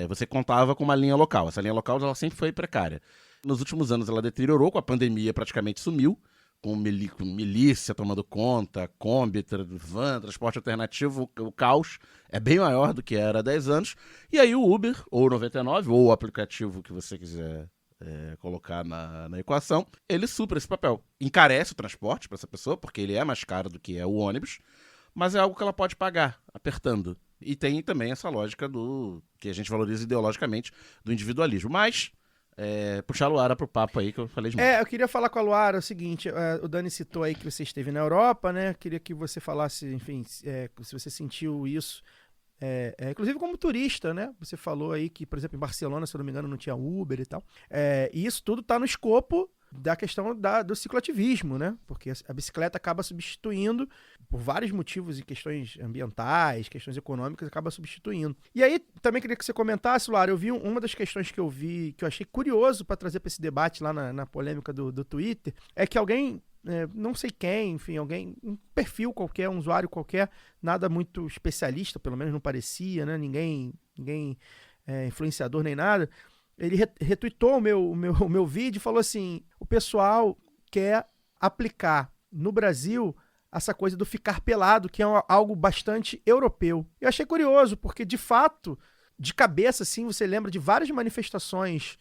você contava com uma linha local. Essa linha local ela sempre foi precária. Nos últimos anos ela deteriorou, com a pandemia praticamente sumiu, com milícia tomando conta, Kombi, van, transporte alternativo, o caos é bem maior do que era há 10 anos. E aí o Uber, ou o 99, ou o aplicativo que você quiser colocar na equação, ele supra esse papel. Encarece o transporte para essa pessoa, porque ele é mais caro do que é o ônibus, mas é algo que ela pode pagar, apertando. E tem também essa lógica que a gente valoriza ideologicamente, do individualismo. Mas, puxar a Luara pro papo aí, que eu falei demais. Eu queria falar com a Luara o seguinte, o Dani citou aí que você esteve na Europa, né? Queria que você falasse, enfim, se você sentiu isso, inclusive como turista, né? Você falou aí que, por exemplo, em Barcelona, se eu não me engano, não tinha Uber e tal. E isso tudo está no escopo da questão do cicloativismo, né? Porque a bicicleta acaba substituindo, por vários motivos e questões ambientais, questões econômicas, acaba substituindo. E aí, também queria que você comentasse, Luara, eu vi uma das questões que eu vi, que eu achei curioso para trazer para esse debate lá na polêmica do Twitter, é que alguém não sei quem, enfim, alguém, um perfil qualquer, um usuário qualquer, nada muito especialista, pelo menos não parecia, né? Ninguém influenciador nem nada. Ele retweetou o meu vídeo e falou assim: o pessoal quer aplicar no Brasil essa coisa do ficar pelado, que é algo bastante europeu. Eu achei curioso, porque de fato, de cabeça, assim, você lembra de várias manifestações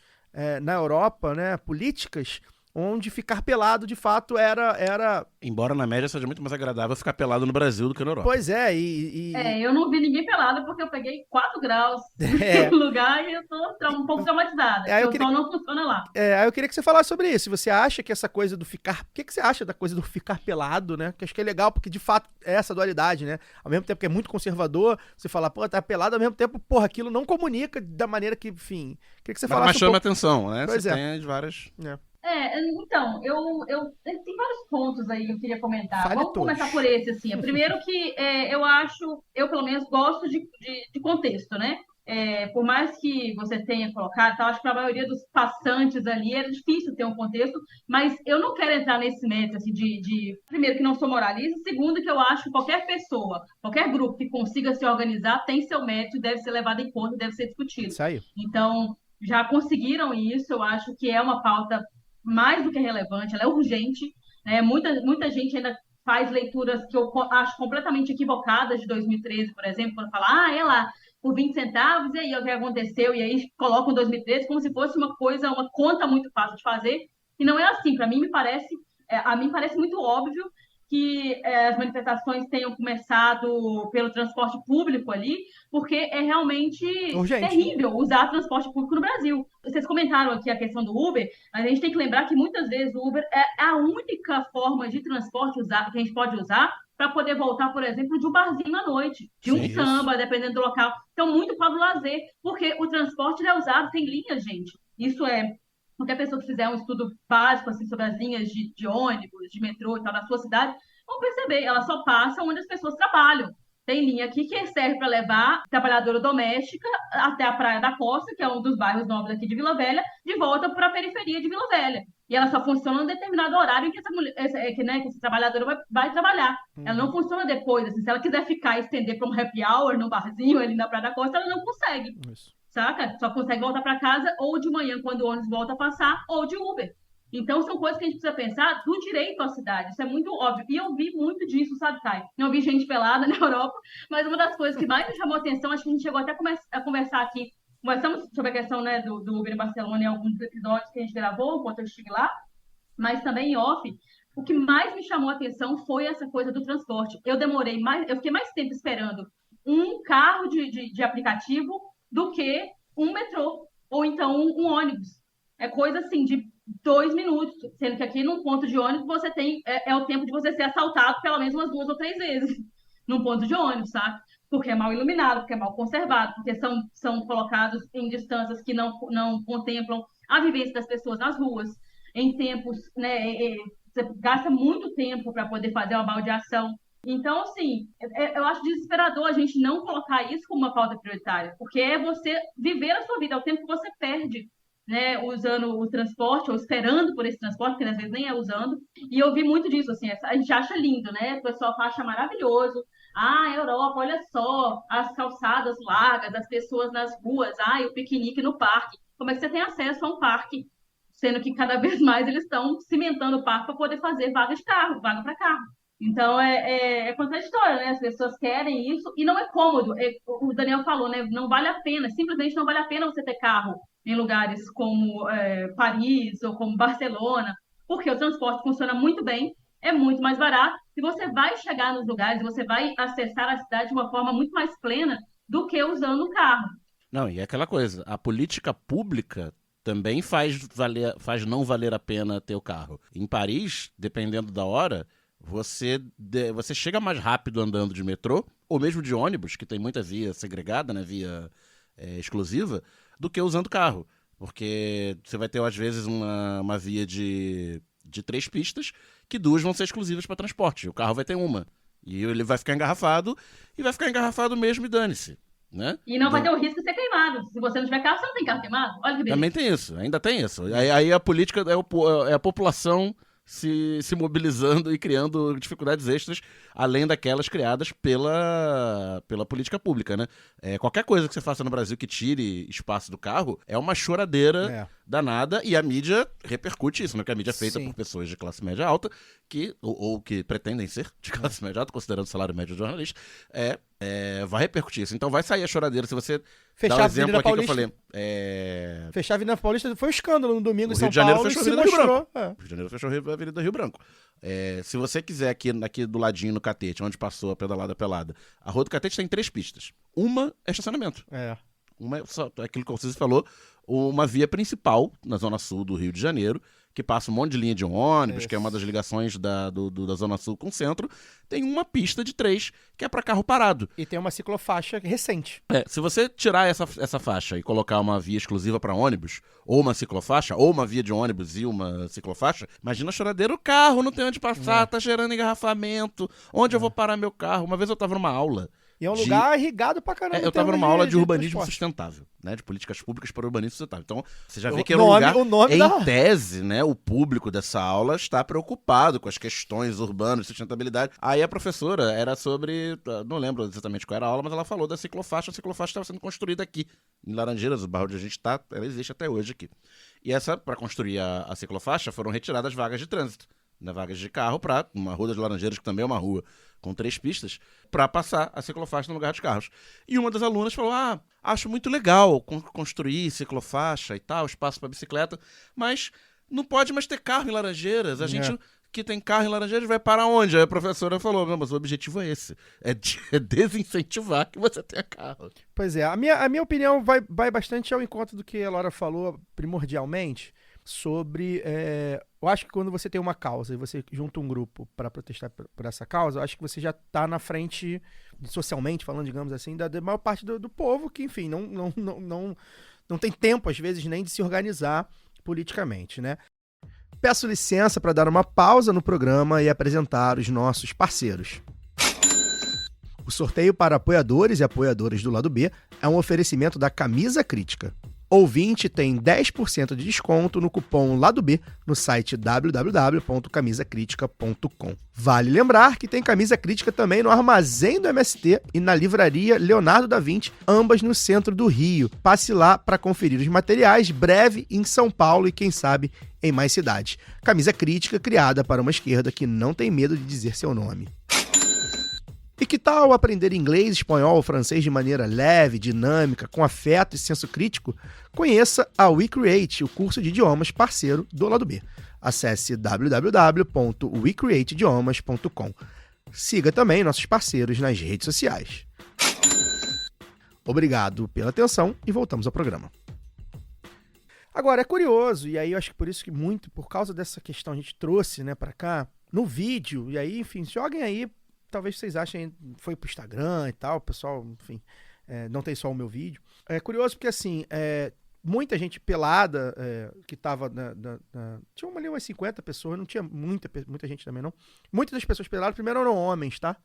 na Europa, né, políticas, onde ficar pelado, de fato, era... Embora na média seja muito mais agradável ficar pelado no Brasil do que na Europa. Pois é, eu não vi ninguém pelado porque eu peguei 4 graus no lugar e eu tô um pouco traumatizada. O sol não funciona lá. Aí eu queria que você falasse sobre isso. Se você acha que essa coisa do ficar... O que você acha da coisa do ficar pelado, né? Que acho que é legal, porque de fato é essa dualidade, né? Ao mesmo tempo que é muito conservador, você fala, pô, tá pelado, ao mesmo tempo, porra, aquilo não comunica da maneira que, enfim... Queria que você falasse mas chama atenção, né? Pois você tem as várias... Então, tem vários pontos aí que eu queria comentar. Fale Vamos todos. começar por esse, assim. Primeiro que eu pelo menos gosto de contexto, né? Por mais que você tenha colocado, acho que para a maioria dos passantes ali era difícil ter um contexto, mas eu não quero entrar nesse mérito, assim, primeiro, que não sou moralista, segundo, que eu acho que qualquer pessoa, qualquer grupo que consiga se organizar tem seu mérito e deve ser levado em conta, deve ser discutido. Isso aí. Então, já conseguiram isso, eu acho que é uma pauta mais do que relevante, ela é urgente, né? Muita gente ainda faz leituras que eu acho completamente equivocadas de 2013, por exemplo, quando fala, é lá, por 20 centavos, e aí o que aconteceu, e aí colocam 2013 como se fosse uma conta muito fácil de fazer, e não é assim. Para mim, a mim parece muito óbvio que as manifestações tenham começado pelo transporte público ali, porque é realmente urgente, terrível usar transporte público no Brasil. Vocês comentaram aqui a questão do Uber, mas a gente tem que lembrar que muitas vezes o Uber é a única forma de transporte que a gente pode usar para poder voltar, por exemplo, de um barzinho à noite, de um samba, dependendo do local. Então, muito para o lazer, porque o transporte é usado, tem linhas, gente. Isso qualquer pessoa que fizer um estudo básico assim, sobre as linhas de ônibus, de metrô e tal, da sua cidade, vão perceber, elas só passam onde as pessoas trabalham. Tem linha aqui que serve para levar trabalhadora doméstica até a Praia da Costa, que é um dos bairros nobres aqui de Vila Velha, de volta para a periferia de Vila Velha. E ela só funciona em determinado horário em que essa trabalhadora vai trabalhar. Ela não funciona depois. Assim, se ela quiser ficar e estender para um happy hour no barzinho ali na Praia da Costa, ela não consegue. Isso. Saca? Só consegue voltar para casa ou de manhã, quando o ônibus volta a passar, ou de Uber. Então, são coisas que a gente precisa pensar do direito à cidade. Isso é muito óbvio. E eu vi muito disso, sabe, Thay? Não vi gente pelada na Europa, mas uma das coisas que mais me chamou a atenção, acho que a gente chegou até a conversar aqui, conversamos sobre a questão, né, do Uber em Barcelona em alguns episódios que a gente gravou, enquanto eu estive lá, mas também em off. O que mais me chamou a atenção foi essa coisa do transporte. Eu fiquei mais tempo esperando um carro de aplicativo do que um metrô, ou então um ônibus. É coisa assim de 2 minutos, sendo que aqui num ponto de ônibus você tem o tempo de você ser assaltado pelo menos umas 2 ou 3 vezes num ponto de ônibus, sabe? Porque é mal iluminado, porque é mal conservado, porque são colocados em distâncias que não contemplam a vivência das pessoas nas ruas, em tempos, né? Você gasta muito tempo para poder fazer uma baldeação. Então, assim, eu acho desesperador a gente não colocar isso como uma pauta prioritária, porque é você viver a sua vida, é o tempo que você perde, né, usando o transporte, ou esperando por esse transporte, que às vezes nem é usando. E eu vi muito disso, assim, a gente acha lindo, né? O pessoal acha maravilhoso. Europa, olha só, as calçadas largas, as pessoas nas ruas, o piquenique no parque. Como é que você tem acesso a um parque? Sendo que cada vez mais eles estão cimentando o parque para poder fazer vaga para carro. Então, é contraditório, né? As pessoas querem isso e não é cômodo. O Daniel falou, né? Não vale a pena, simplesmente não vale a pena você ter carro em lugares como Paris ou como Barcelona, porque o transporte funciona muito bem, é muito mais barato e você vai chegar nos lugares, você vai acessar a cidade de uma forma muito mais plena do que usando o carro. Não, e é aquela coisa, a política pública também faz não valer a pena ter o carro. Em Paris, dependendo da hora, você chega mais rápido andando de metrô, ou mesmo de ônibus, que tem muita via segregada, né, via exclusiva, do que usando carro. Porque você vai ter, às vezes, uma via de 3 pistas, que 2 vão ser exclusivas para transporte. O carro vai ter uma. E ele vai ficar engarrafado, e vai ficar engarrafado mesmo e dane-se. Né? E não vai ter o risco de ser queimado. Se você não tiver carro, você não tem carro queimado. Olha que beleza. Também tem isso, ainda tem isso. Aí a política é a população se mobilizando e criando dificuldades extras, além daquelas criadas pela política pública, né? Qualquer coisa que você faça no Brasil que tire espaço do carro é uma choradeira danada, e a mídia repercute isso, né? Porque a mídia é feita por pessoas de classe média alta, ou que pretendem ser de classe média alta, considerando o salário médio do jornalista, vai repercutir isso. Então vai sair a choradeira. Se você fechar dá um a exemplo Avenida aqui Paulista, que eu falei... Fechar a Avenida Paulista foi um escândalo no domingo O em São Rio de Janeiro Paulo, fechou e se a Avenida Rio mostrou. Branco. O Rio de Janeiro fechou a Avenida Rio Branco. Se você quiser aqui do ladinho no Catete, onde passou a pedalada pelada, a Rua do Catete tem 3 pistas. Uma é estacionamento. Uma é só aquilo que você falou, uma via principal na zona sul do Rio de Janeiro, que passa um monte de linha de ônibus, que é uma das ligações da zona sul com o centro. Tem uma pista de 3, que é para carro parado. E tem uma ciclofaixa recente. Se você tirar essa faixa e colocar uma via exclusiva para ônibus, ou uma ciclofaixa, ou uma via de ônibus e uma ciclofaixa, imagina a choradeira, o carro não tem onde passar, tá gerando engarrafamento, onde eu vou parar meu carro? Uma vez eu tava numa aula. E é um lugar irrigado pra caramba. Eu tava numa aula de urbanismo sustentável, né? De políticas públicas para urbanismo sustentável. Então, você já vê que era um lugar, em tese, né? O público dessa aula está preocupado com as questões urbanas, sustentabilidade. Aí a professora era sobre, não lembro exatamente qual era a aula, mas ela falou da ciclofaixa. A ciclofaixa estava sendo construída aqui, em Laranjeiras, o bairro onde a gente está, ela existe até hoje aqui. E para construir a ciclofaixa, foram retiradas vagas de trânsito, né? Vagas de carro para uma rua das Laranjeiras, que também é uma rua com 3 pistas, para passar a ciclofaixa no lugar dos carros. E uma das alunas falou, acho muito legal construir ciclofaixa e tal, espaço para bicicleta, mas não pode mais ter carro em Laranjeiras. A gente que tem carro em Laranjeiras vai parar onde? Aí a professora falou, não, mas o objetivo é esse, é desincentivar que você tenha carro. Pois é, a minha opinião vai bastante ao encontro do que a Laura falou primordialmente, sobre... eu acho que quando você tem uma causa e você junta um grupo para protestar por essa causa, eu acho que você já está na frente, socialmente falando, digamos assim, da maior parte do povo, que, enfim, não tem tempo, às vezes, nem de se organizar politicamente, né? Peço licença para dar uma pausa no programa e apresentar os nossos parceiros. O sorteio para apoiadores e apoiadoras do Lado B é um oferecimento da Camisa Crítica. Ouvinte tem 10% de desconto no cupom Lado B no site www.camisacritica.com. Vale lembrar que tem Camisa Crítica também no Armazém do MST e na Livraria Leonardo da Vinci, ambas no centro do Rio. Passe lá para conferir os materiais, breve em São Paulo e, quem sabe, em mais cidades. Camisa Crítica, criada para uma esquerda que não tem medo de dizer seu nome. E que tal aprender inglês, espanhol ou francês de maneira leve, dinâmica, com afeto e senso crítico? Conheça a WeCreate, o curso de idiomas parceiro do Lado B. Acesse www.wecreateidiomas.com. Siga também nossos parceiros nas redes sociais. Obrigado pela atenção e voltamos ao programa. Agora, é curioso, e aí eu acho que por isso que muito, por causa dessa questão, a gente trouxe, né, pra cá, no vídeo, e aí, enfim, joguem aí. Talvez vocês achem, foi pro Instagram e tal, o pessoal, enfim, não tem só o meu vídeo. É curioso porque, assim, muita gente pelada que tava tinha ali umas 50 pessoas, não tinha muita gente também, não. Muitas das pessoas peladas, primeiro, eram homens, tá?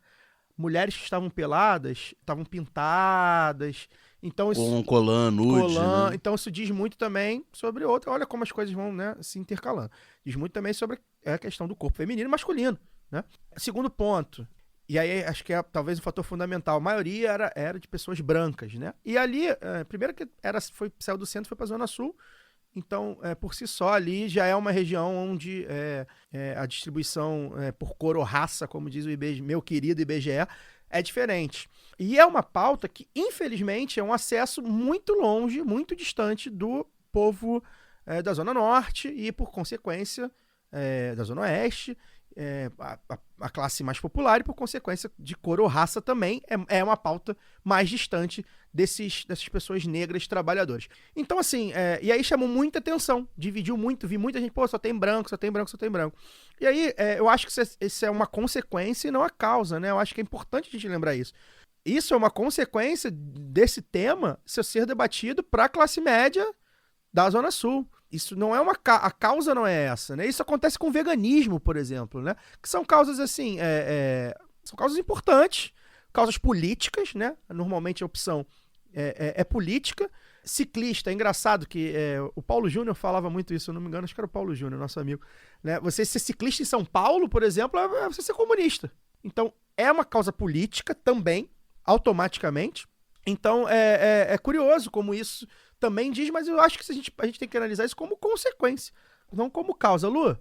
Mulheres que estavam peladas, estavam pintadas, então isso... Com um colã nude, né? Então isso diz muito também sobre outra, olha como as coisas vão, né, se intercalando. Diz muito também sobre a questão do corpo feminino e masculino, né? Segundo ponto... E aí, acho que é talvez um fator fundamental. A maioria era de pessoas brancas, né? E ali, primeiro que saiu do centro e foi para a Zona Sul. Então, por si só, ali já é uma região onde a distribuição por cor ou raça, como diz o IBGE, meu querido IBGE, é diferente. E é uma pauta que, infelizmente, é um acesso muito longe, muito distante do povo da Zona Norte e, por consequência, da Zona Oeste. A classe mais popular e, por consequência, de cor ou raça também é uma pauta mais distante dessas pessoas negras trabalhadoras. Então, assim, e aí chamou muita atenção, dividiu muito, vi muita gente, só tem branco, só tem branco, só tem branco. E aí, eu acho que isso é uma consequência e não a causa, né? Eu acho que é importante a gente lembrar isso. Isso é uma consequência desse tema ser debatido para a classe média da Zona Sul. Isso não é a causa não é essa, né? Isso acontece com o veganismo, por exemplo, né? Que são causas, assim, são causas importantes, causas políticas, né? Normalmente a opção é política, ciclista, é engraçado que o Paulo Júnior falava muito isso, se eu não me engano, acho que era o Paulo Júnior, nosso amigo, né? Você ser ciclista em São Paulo, por exemplo, é você ser comunista. Então, é uma causa política também, automaticamente. Então, é curioso como isso também diz, mas eu acho que a gente tem que analisar isso como consequência, não como causa. Lu,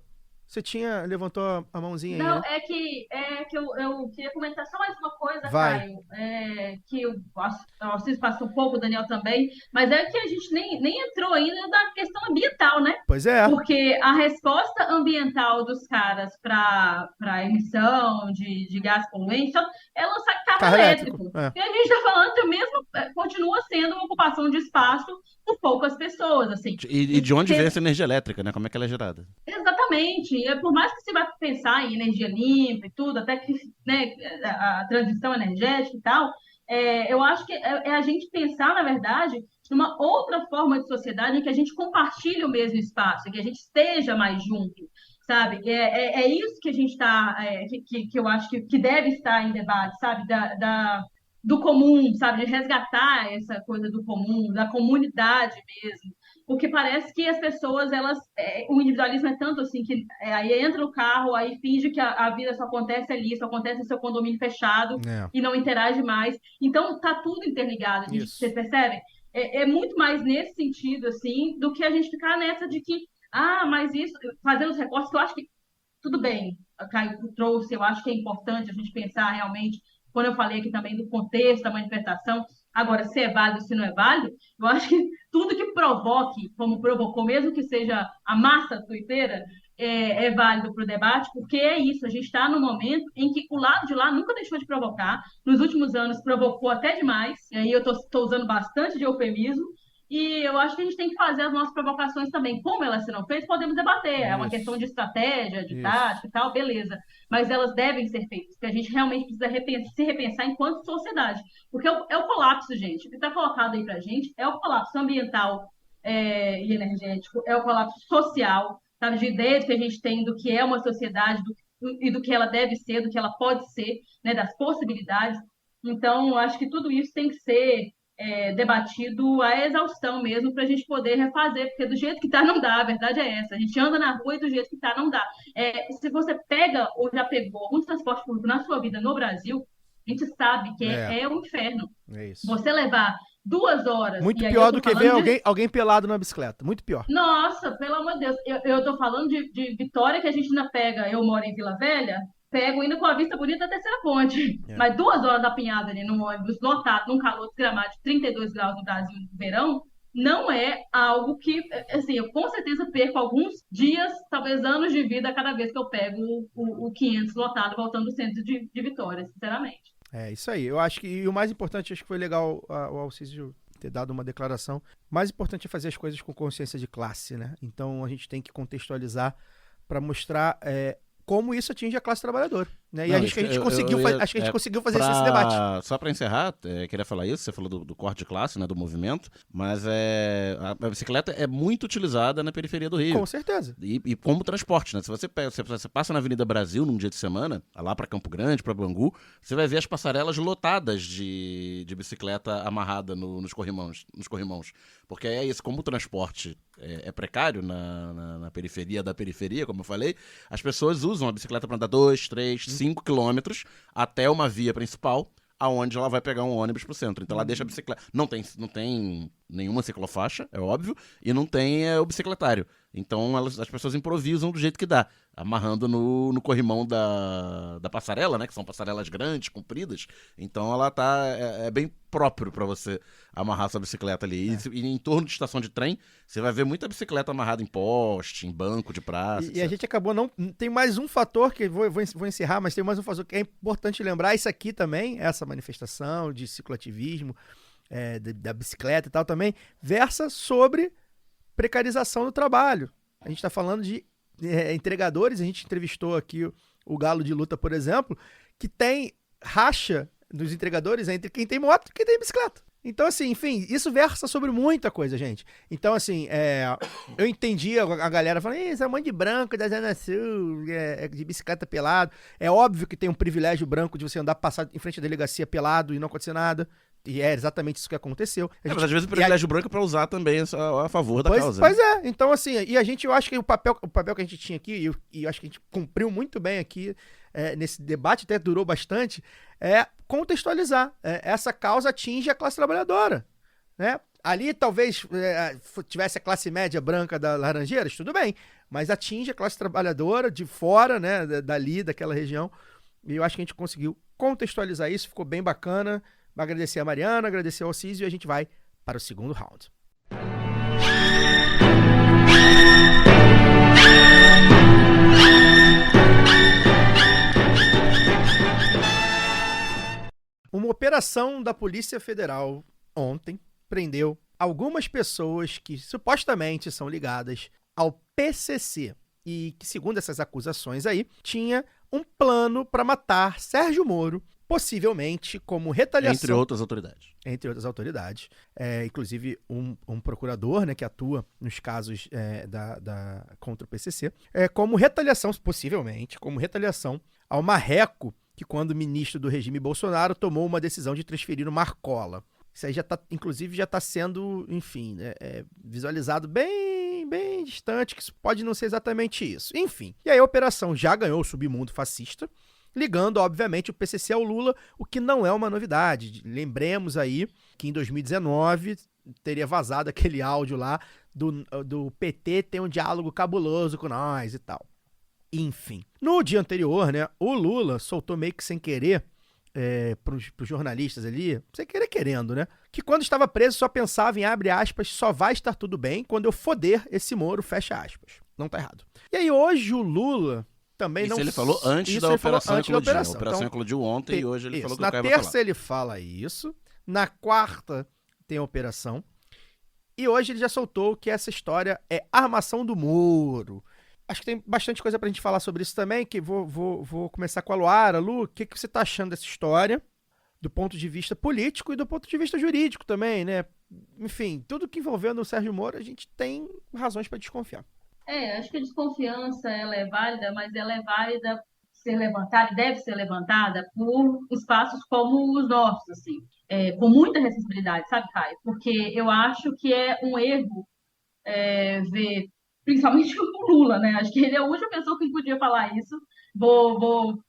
você levantou a mãozinha aí, Não, né? é que eu queria comentar só mais uma coisa, Vai. Caio, que o Alcides passou um pouco, o Daniel também, mas é que a gente nem entrou ainda na questão ambiental, né? Pois é. Porque a resposta ambiental dos caras para emissão de gás poluente é lançar carro elétrico. E a gente está falando que mesmo continua sendo uma ocupação de espaço por poucas pessoas, assim. E de onde vem essa energia elétrica, né? Como é que ela é gerada? Exatamente. Por mais que você vá pensar em energia limpa e tudo, até que, né, a transição energética e tal, eu acho que é a gente pensar, na verdade, numa outra forma de sociedade em que a gente compartilhe o mesmo espaço, em que a gente esteja mais junto, sabe? É isso que a gente está, que eu acho que deve estar em debate, sabe? Do comum, sabe? De resgatar essa coisa do comum, da comunidade mesmo. Porque parece que as pessoas, o individualismo é tanto assim, que aí entra no carro, aí finge que a vida só acontece ali, só acontece no seu condomínio fechado e não interage mais. Então, tá tudo interligado, vocês percebem? É muito mais nesse sentido, assim, do que a gente ficar nessa de que, mas isso, fazendo os recortes, que eu acho que tudo bem, a Caio trouxe, eu acho que é importante a gente pensar realmente, quando eu falei aqui também do contexto da manifestação, agora, se é válido, se não é válido, eu acho que tudo que provoque, como provocou, mesmo que seja a massa twitteira, é válido para o debate, porque é isso, a gente está num momento em que o lado de lá nunca deixou de provocar, nos últimos anos provocou até demais, e aí eu estou usando bastante de eufemismo, e eu acho que a gente tem que fazer as nossas provocações também. Como elas serão feitas, podemos debater. É uma questão de estratégia, de tática e tal, beleza. Mas elas devem ser feitas, porque a gente realmente precisa se repensar enquanto sociedade. Porque é o colapso, gente. O que está colocado aí para a gente é o colapso ambiental e energético, é o colapso social, sabe, de ideias que a gente tem do que é uma sociedade e do que ela deve ser, do que ela pode ser, né, das possibilidades. Então, eu acho que tudo isso tem que ser debatido à exaustão mesmo, para a gente poder refazer, porque do jeito que está não dá, a verdade é essa. A gente anda na rua e do jeito que está não dá. Se você pega ou já pegou algum transporte público na sua vida no Brasil, a gente sabe que é um inferno. É isso. Você levar 2 horas... Muito pior do que ver alguém pelado na bicicleta. Muito pior. Nossa, pelo amor de Deus. Eu tô falando de Vitória, que a gente ainda pega... Eu moro em Vila Velha, pego indo com a vista bonita da Terceira Ponte. Mas 2 horas apinhada ali no ônibus, lotado, num calor desgramado de 32 graus no Brasil no verão, não é algo que, assim, eu com certeza perco alguns dias, talvez anos de vida cada vez que eu pego o 500 lotado, voltando do centro de Vitória, sinceramente. É isso aí. Eu acho que, e o mais importante, acho que foi legal o Alcides ter dado uma declaração. O mais importante é fazer as coisas com consciência de classe, né? Então a gente tem que contextualizar para mostrar como isso atinge a classe trabalhadora, né? E Não, acho que a gente conseguiu fazer esse debate. Só para encerrar, queria falar isso, você falou do corte de classe, né, do movimento, mas a bicicleta é muito utilizada na periferia do Rio. Com certeza. E como transporte, né? Se você passa na Avenida Brasil num dia de semana, lá para Campo Grande, para Bangu, você vai ver as passarelas lotadas de bicicleta amarrada nos corrimãos. Porque é isso, como o transporte é precário na periferia da periferia, como eu falei, as pessoas usam a bicicleta para andar 2, 3, 5 quilômetros até uma via principal, aonde ela vai pegar um ônibus pro centro. Então ela deixa a bicicleta... Não tem nenhuma ciclofaixa, é óbvio, e não tem o bicicletário. Então as pessoas improvisam do jeito que dá, amarrando no corrimão da passarela, né? Que são passarelas grandes, compridas. Então ela é bem próprio para você amarrar sua bicicleta ali. E em torno de estação de trem, você vai ver muita bicicleta amarrada em poste, em banco de praça. E a gente acabou não... Tem mais um fator que vou encerrar, mas tem mais um fator que é importante lembrar. Isso aqui também, essa manifestação de cicloativismo, da bicicleta e tal também, versa sobre precarização do trabalho. A gente está falando de entregadores, a gente entrevistou aqui o Galo de Luta, por exemplo, que tem racha dos entregadores entre quem tem moto e quem tem bicicleta. Então, assim, enfim, isso versa sobre muita coisa, gente. Então, assim, eu entendi a galera falando, isso é um monte de branco da Zona Sul, de bicicleta pelado. É óbvio que tem um privilégio branco de você passar em frente à delegacia pelado e não acontecer nada. E é exatamente isso que aconteceu. Mas às vezes o privilégio branco é pra usar também a favor da causa. Pois é, então assim, e eu acho que o papel que a gente tinha aqui, e eu acho que a gente cumpriu muito bem aqui, nesse debate, até durou bastante, é contextualizar. Essa causa atinge a classe trabalhadora, né? Ali talvez tivesse a classe média branca da Laranjeiras, tudo bem, mas atinge a classe trabalhadora de fora, né, dali, daquela região, e eu acho que a gente conseguiu contextualizar isso, ficou bem bacana. Agradecer a Mariana, agradecer ao Alciso, e a gente vai para o segundo round. Uma operação da Polícia Federal ontem prendeu algumas pessoas que supostamente são ligadas ao PCC e que, segundo essas acusações aí, tinha um plano para matar Sérgio Moro, possivelmente como retaliação. Entre outras autoridades. Entre outras autoridades. Inclusive um procurador, né, que atua nos casos contra o PCC, como retaliação, possivelmente, como retaliação ao marreco que, quando ministro do regime Bolsonaro, tomou uma decisão de transferir o Marcola. Isso aí inclusive já está sendo, enfim, visualizado bem distante, que isso pode não ser exatamente isso. Enfim, e aí a operação já ganhou o submundo fascista, ligando, obviamente, o PCC ao Lula, o que não é uma novidade. Lembremos aí que em 2019 teria vazado aquele áudio lá do PT tem um diálogo cabuloso com nós e tal. Enfim, no dia anterior, né, o Lula soltou meio que sem querer pros jornalistas ali, sem querer querendo, né, que quando estava preso só pensava em, abre aspas, só vai estar tudo bem quando eu foder esse Moro, fecha aspas. Não tá errado. E aí hoje o Lula também Isso ele falou antes da operação eclodir. A operação eclodiu ontem e hoje ele falou que o Caio vai falar. Na terça ele fala isso, na quarta tem a operação, e hoje ele já soltou que essa história é armação do Moro. Acho que tem bastante coisa pra gente falar sobre isso também, que vou começar com a Luara. Lu, o que você tá achando dessa história, do ponto de vista político e do ponto de vista jurídico também, né? Enfim, tudo que envolvendo o Sérgio Moro, a gente tem razões pra desconfiar. Acho que a desconfiança ela é válida, mas ela é válida ser levantada e deve ser levantada por espaços como os nossos, assim, com muita responsabilidade, sabe, Caio? Porque eu acho que é um erro ver, principalmente o Lula, né? Acho que ele é a única pessoa que podia falar isso. Vou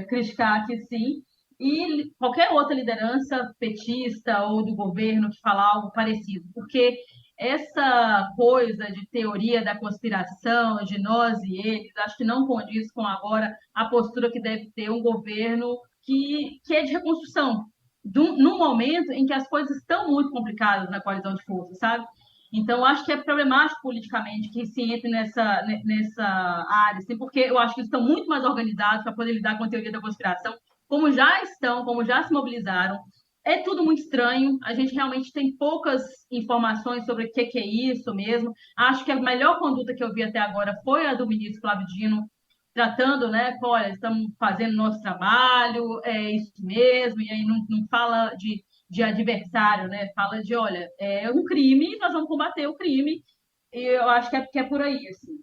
criticar aqui, sim. E qualquer outra liderança petista ou do governo que falar algo parecido, porque essa coisa de teoria da conspiração, de nós e eles, acho que não condiz com agora a postura que deve ter um governo que é de reconstrução, num momento em que as coisas estão muito complicadas na coalizão de forças, sabe? Então, acho que é problemático politicamente que se entre nessa área, assim, porque eu acho que eles estão muito mais organizados para poder lidar com a teoria da conspiração, como já se mobilizaram. É tudo muito estranho, a gente realmente tem poucas informações sobre o que é isso mesmo. Acho que a melhor conduta que eu vi até agora foi a do ministro Flávio Dino, tratando, né, olha, estamos fazendo nosso trabalho, é isso mesmo, e aí não fala de adversário, né, fala de, olha, é um crime, nós vamos combater o crime, e eu acho que é por aí, assim.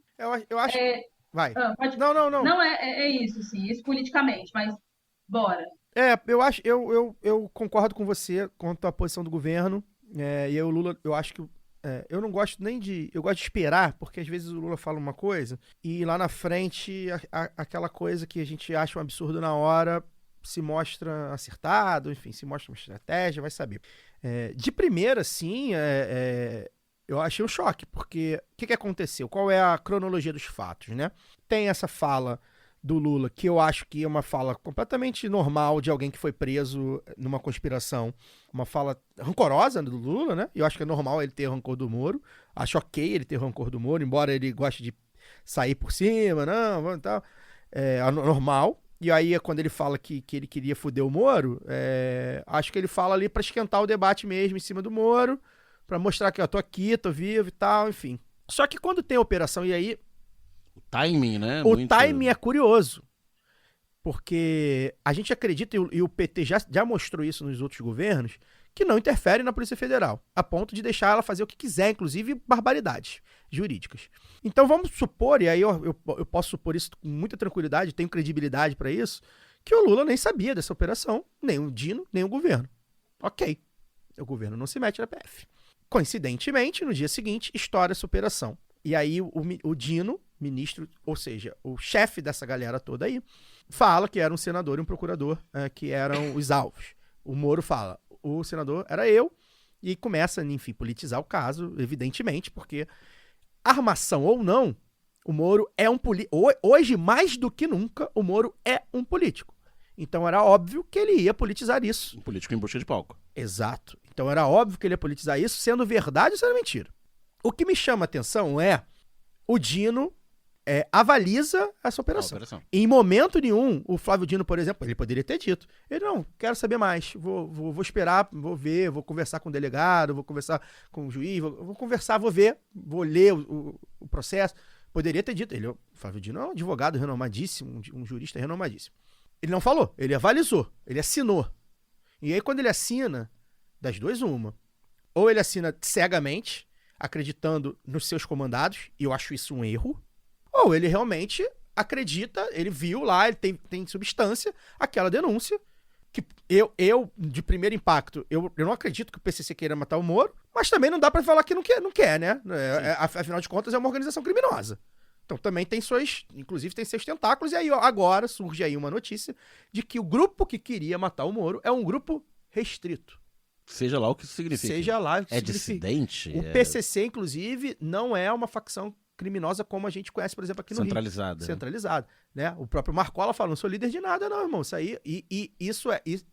Eu acho... Vai. Não. Não, é isso, sim, isso politicamente, mas bora. Eu concordo com você quanto à posição do governo. E o Lula, eu acho que eu não gosto nem de... Eu gosto de esperar, porque às vezes o Lula fala uma coisa e lá na frente aquela coisa que a gente acha um absurdo na hora se mostra acertado, enfim, se mostra uma estratégia, vai saber. De primeira, sim, eu achei um choque, porque o que aconteceu? Qual é a cronologia dos fatos, né? Tem essa fala do Lula, que eu acho que é uma fala completamente normal de alguém que foi preso numa conspiração, uma fala rancorosa do Lula, né? Eu acho que é normal ele ter rancor do Moro, acho ok ele ter rancor do Moro, embora ele goste de sair por cima, não, tal, é normal. E aí, quando ele fala que ele queria foder o Moro, acho que ele fala ali pra esquentar o debate mesmo em cima do Moro, pra mostrar que eu tô aqui, tô vivo e tal, enfim. Só que quando tem a operação, e aí... O timing, né? O timing é curioso, porque a gente acredita, e o PT já mostrou isso nos outros governos, que não interfere na Polícia Federal, a ponto de deixar ela fazer o que quiser, inclusive barbaridades jurídicas. Então vamos supor, e aí eu posso supor isso com muita tranquilidade, tenho credibilidade para isso, que o Lula nem sabia dessa operação, nem o Dino, nem o governo. Ok, O governo não se mete na PF. Coincidentemente, no dia seguinte, estoura essa operação. E aí o Dino, ministro, ou seja, o chefe dessa galera toda aí, fala que era um senador e um procurador que eram os alvos. O Moro fala, o senador era eu, e começa, enfim, politizar o caso, evidentemente, porque armação ou não, o Moro é um político. Hoje, mais do que nunca, o Moro é um político. Então era óbvio que ele ia politizar isso. Um político em busca de palco. Exato. Então era óbvio que ele ia politizar isso, sendo verdade ou sendo mentira. O que me chama a atenção é o Dino avaliza essa operação. Em momento nenhum, o Flávio Dino, por exemplo, ele poderia ter dito, ele não, quero saber mais, vou esperar, vou ver, vou conversar com o delegado, vou conversar com o juiz, vou conversar, vou ver, vou ler o processo. Poderia ter dito, o Flávio Dino é um advogado renomadíssimo, um jurista renomadíssimo. Ele não falou, ele avalizou, ele assinou. E aí quando ele assina, das duas uma, ou ele assina cegamente, acreditando nos seus comandados, e eu acho isso um erro, ou ele realmente acredita, ele viu lá, ele tem substância, aquela denúncia, que eu de primeiro impacto, eu não acredito que o PCC queira matar o Moro, mas também não dá pra falar que não quer, né? Afinal de contas, é uma organização criminosa. Então também tem inclusive tem seus tentáculos, e aí agora surge aí uma notícia de que o grupo que queria matar o Moro é um grupo restrito. Seja lá o que isso significa. Seja lá o que significa. Dissidente? O PCC, inclusive, não é uma facção criminosa como a gente conhece, por exemplo, aqui no Rio. Centralizada. Né? O próprio Marcola fala, não sou líder de nada não, irmão. Isso aí, e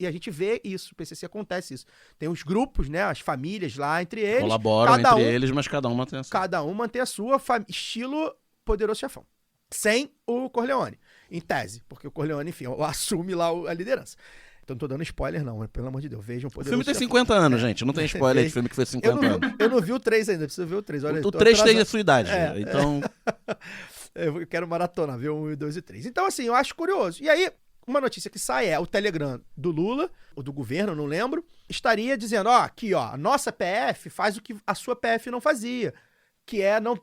a gente vê isso, o PCC acontece isso. Tem os grupos, né, as famílias lá entre eles. Colaboram entre eles, mas cada um mantém a sua. Cada um mantém a sua, estilo Poderoso Chefão. Sem o Corleone, em tese. Porque o Corleone, enfim, assume lá a liderança. Então não tô dando spoiler não, pelo amor de Deus, vejam. O filme tem 50 anos, gente, não tem spoiler de filme que foi 50 anos. Eu não vi o 3 ainda, preciso ver o 3. Olha, o 3 tem a sua idade, então... Eu quero maratona, ver o 1, 2 e 3. Então assim, eu acho curioso. E aí, uma notícia que sai o Telegram do Lula, ou do governo, não lembro, estaria dizendo, aqui, a nossa PF faz o que a sua PF não fazia, que é não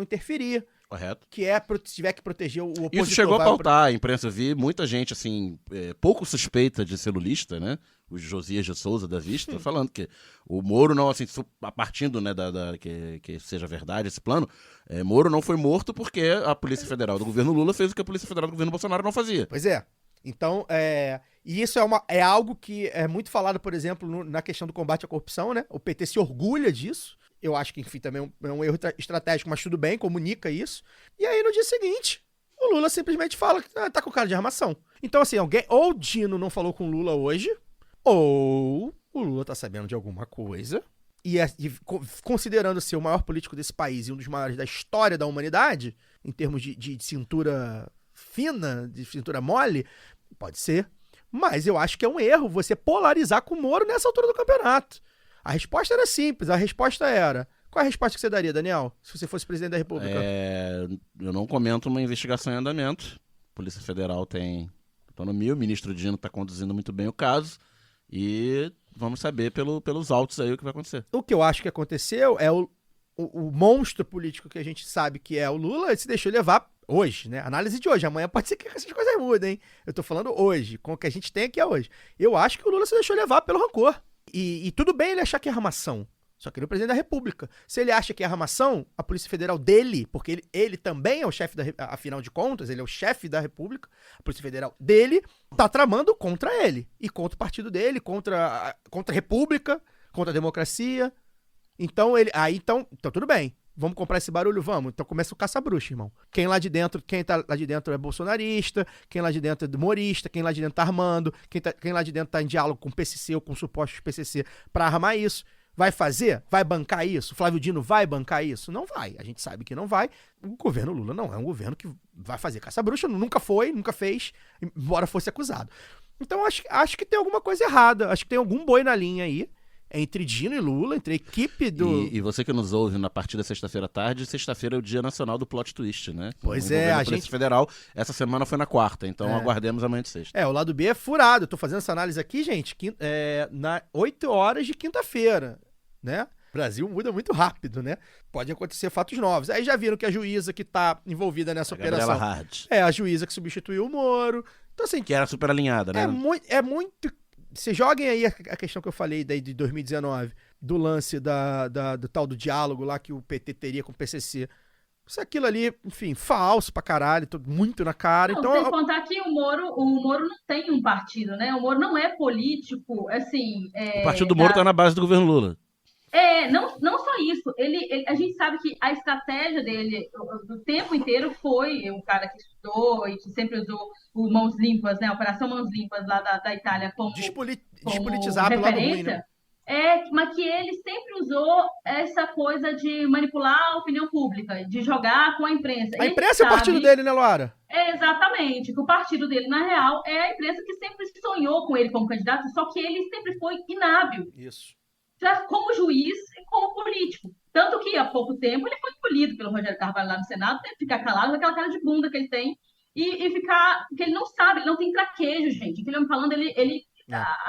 interferir. Correto. Que se tiver que proteger o opositor. Isso chegou a pautar a imprensa. Eu vi muita gente, assim, pouco suspeita de ser lulista, né? O Josias de Souza da Vista, falando que o Moro não, assim, partindo, né, que seja verdade esse plano, Moro não foi morto porque a Polícia Federal do governo Lula fez o que a Polícia Federal do governo Bolsonaro não fazia. Pois é. Então, e isso é algo que é muito falado, por exemplo, na questão do combate à corrupção, né? O PT se orgulha disso. Eu acho que, enfim, também é um erro estratégico, mas tudo bem, comunica isso. E aí, no dia seguinte, o Lula simplesmente fala que tá com cara de armação. Então, assim, ou o Dino não falou com o Lula hoje, ou o Lula tá sabendo de alguma coisa, e considerando ser o maior político desse país e um dos maiores da história da humanidade, em termos de cintura fina, de cintura mole, pode ser. Mas eu acho que é um erro você polarizar com o Moro nessa altura do campeonato. A resposta era simples, a resposta era... Qual é a resposta que você daria, Daniel, se você fosse presidente da República? Eu não comento uma investigação em andamento. A Polícia Federal tem autonomia, o ministro Dino está conduzindo muito bem o caso e vamos saber pelos autos aí o que vai acontecer. O que eu acho que aconteceu é o monstro político que a gente sabe que é o Lula, ele se deixou levar hoje, né? Análise de hoje. Amanhã pode ser que essas coisas mudem, hein? Eu tô falando hoje, com o que a gente tem aqui é hoje. Eu acho que o Lula se deixou levar pelo rancor. E tudo bem ele achar que é armação, só que ele é o presidente da República. Se ele acha que é armação, a Polícia Federal dele, porque ele também é o chefe afinal de contas, ele é o chefe da República, a Polícia Federal dele tá tramando contra ele, e contra o partido dele, contra a República, contra a democracia. Então então tudo bem. Vamos comprar esse barulho? Vamos. Então começa o caça-bruxa, irmão. Quem tá lá de dentro é bolsonarista, quem lá de dentro é humorista, quem lá de dentro tá armando, quem lá de dentro tá em diálogo com o PCC ou com supostos PCC pra armar isso. Vai fazer? Vai bancar isso? Flávio Dino vai bancar isso? Não vai. A gente sabe que não vai. O governo Lula não é um governo que vai fazer caça-bruxa. Nunca foi, nunca fez, embora fosse acusado. Então acho que tem alguma coisa errada. Acho que tem algum boi na linha aí. Entre Dino e Lula, entre a equipe do... E você que nos ouve na partida sexta-feira à tarde, sexta-feira é o dia nacional do plot twist, né? Pois é, a Polícia Federal, essa semana foi na quarta, então aguardemos amanhã de sexta. O lado B é furado, eu tô fazendo essa análise aqui, gente, na 8 horas de quinta-feira, né? O Brasil muda muito rápido, né? Pode acontecer fatos novos. Aí já viram que a juíza que tá envolvida nessa operação... Hard. A juíza que substituiu o Moro. Então assim... Que era super alinhada, né? É muito Vocês joguem aí a questão que eu falei daí de 2019, do lance do tal do diálogo lá que o PT teria com o PCC. Isso aquilo ali, enfim, falso pra caralho, muito na cara. Não, Então, sem contar que o Moro não tem um partido, né? O Moro não é político, assim... O partido do Moro tá na base do governo Lula. Não só isso. A gente sabe que a estratégia dele do tempo inteiro foi um cara que estudou e que sempre usou o Mãos Limpas, né? A Operação Mãos Limpas lá da Itália como despolitizar pelo lado ruim, né? Mas que ele sempre usou essa coisa de manipular a opinião pública, de jogar com a imprensa. A imprensa é o partido dele, né, Luara? Exatamente, que o partido dele, na real, é a imprensa que sempre sonhou com ele como candidato, só que ele sempre foi inábil. Isso. Como juiz e como político. Tanto que, há pouco tempo, ele foi escolhido pelo Rogério Carvalho lá no Senado, teve que ficar calado com aquela cara de bunda que ele tem e ficar... Porque ele não sabe, ele não tem traquejo, gente. O que ele me falando,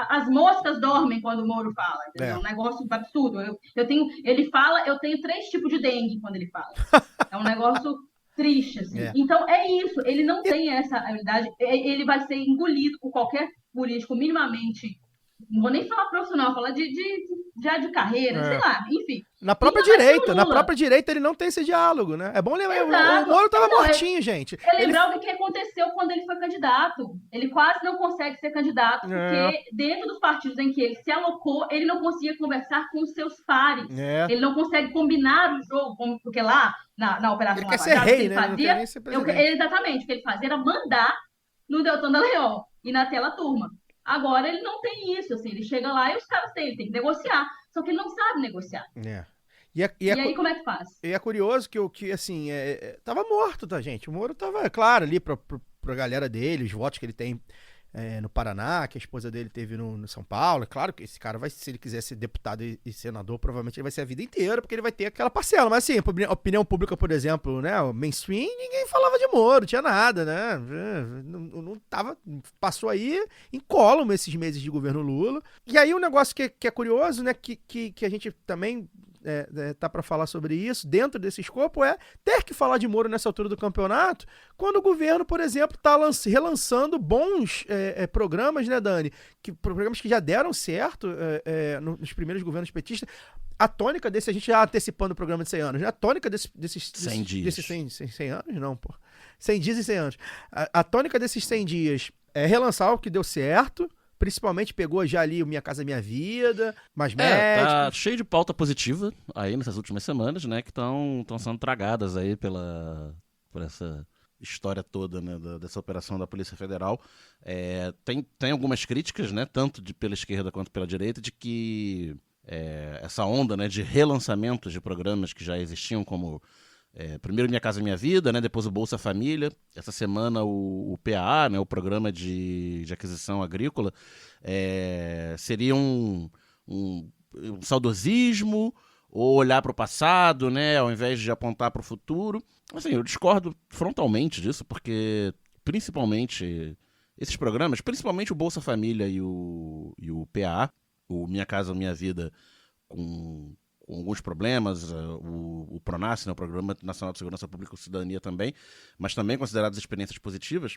as moscas dormem quando o Moro fala, entendeu? É um negócio absurdo. Ele fala, eu tenho 3 tipos de dengue quando ele fala. É um negócio triste, assim. Então, é isso. Ele não tem essa habilidade. Ele vai ser engolido por qualquer político minimamente... Não vou nem falar profissional, falar de carreira, sei lá, enfim. Na própria direita ele não tem esse diálogo, né? É bom lembrar, o Moro tava mortinho, gente. Lembrar o que aconteceu quando ele foi candidato. Ele quase não consegue ser candidato, porque dentro dos partidos em que ele se alocou, ele não conseguia conversar com os seus pares. Ele não consegue combinar o jogo, porque lá, na Operação Lava Jato, ele fazia... Exatamente, o que ele fazia era mandar no Deltan Dallagnol e na Tela Turma. Agora ele não tem isso, assim, ele chega lá e os caras têm, ele tem que negociar, só que ele não sabe negociar. E aí como é que faz? E é curioso que assim, tava morto, tá, gente? O Moro tava, claro, ali pra galera dele, os votos que ele tem no Paraná, que a esposa dele teve no São Paulo. É claro que esse cara se ele quiser ser deputado e senador, provavelmente ele vai ser a vida inteira, porque ele vai ter aquela parcela. Mas assim, a opinião pública, por exemplo, né, o mainstream, ninguém falava de Moro, tinha nada, né? Não tava, passou aí incólume esses meses de governo Lula. E aí um negócio que é curioso, né, que a gente também tá para falar sobre isso, dentro desse escopo, é ter que falar de Moro nessa altura do campeonato, quando o governo, por exemplo, tá relançando bons programas, né, Dani? Programas que já deram certo nos primeiros governos petistas. A tônica desse, a gente já antecipando o programa de 100 anos, né? A tônica desses 100 dias. Desses 100 anos? Não, pô. 100 dias e 100 anos. A tônica desses 100 dias é relançar o que deu certo. Principalmente pegou já ali o Minha Casa Minha Vida, mais médicos. Tá cheio de pauta positiva aí nessas últimas semanas, né? Que estão sendo tragadas aí por essa história toda, né? Dessa operação da Polícia Federal. Tem algumas críticas, né? Tanto pela esquerda quanto pela direita, de que essa onda, né, de relançamentos de programas que já existiam, como primeiro Minha Casa Minha Vida, né, depois o Bolsa Família, essa semana o PAA, né, o Programa de Aquisição Agrícola, seria um saudosismo ou olhar para o passado, né, ao invés de apontar para o futuro. Assim, eu discordo frontalmente disso, porque principalmente esses programas, principalmente o Bolsa Família e o PAA, o Minha Casa Minha Vida, com alguns problemas, o PRONASSE, né, o Programa Nacional de Segurança Pública e Cidadania também, mas também consideradas experiências positivas,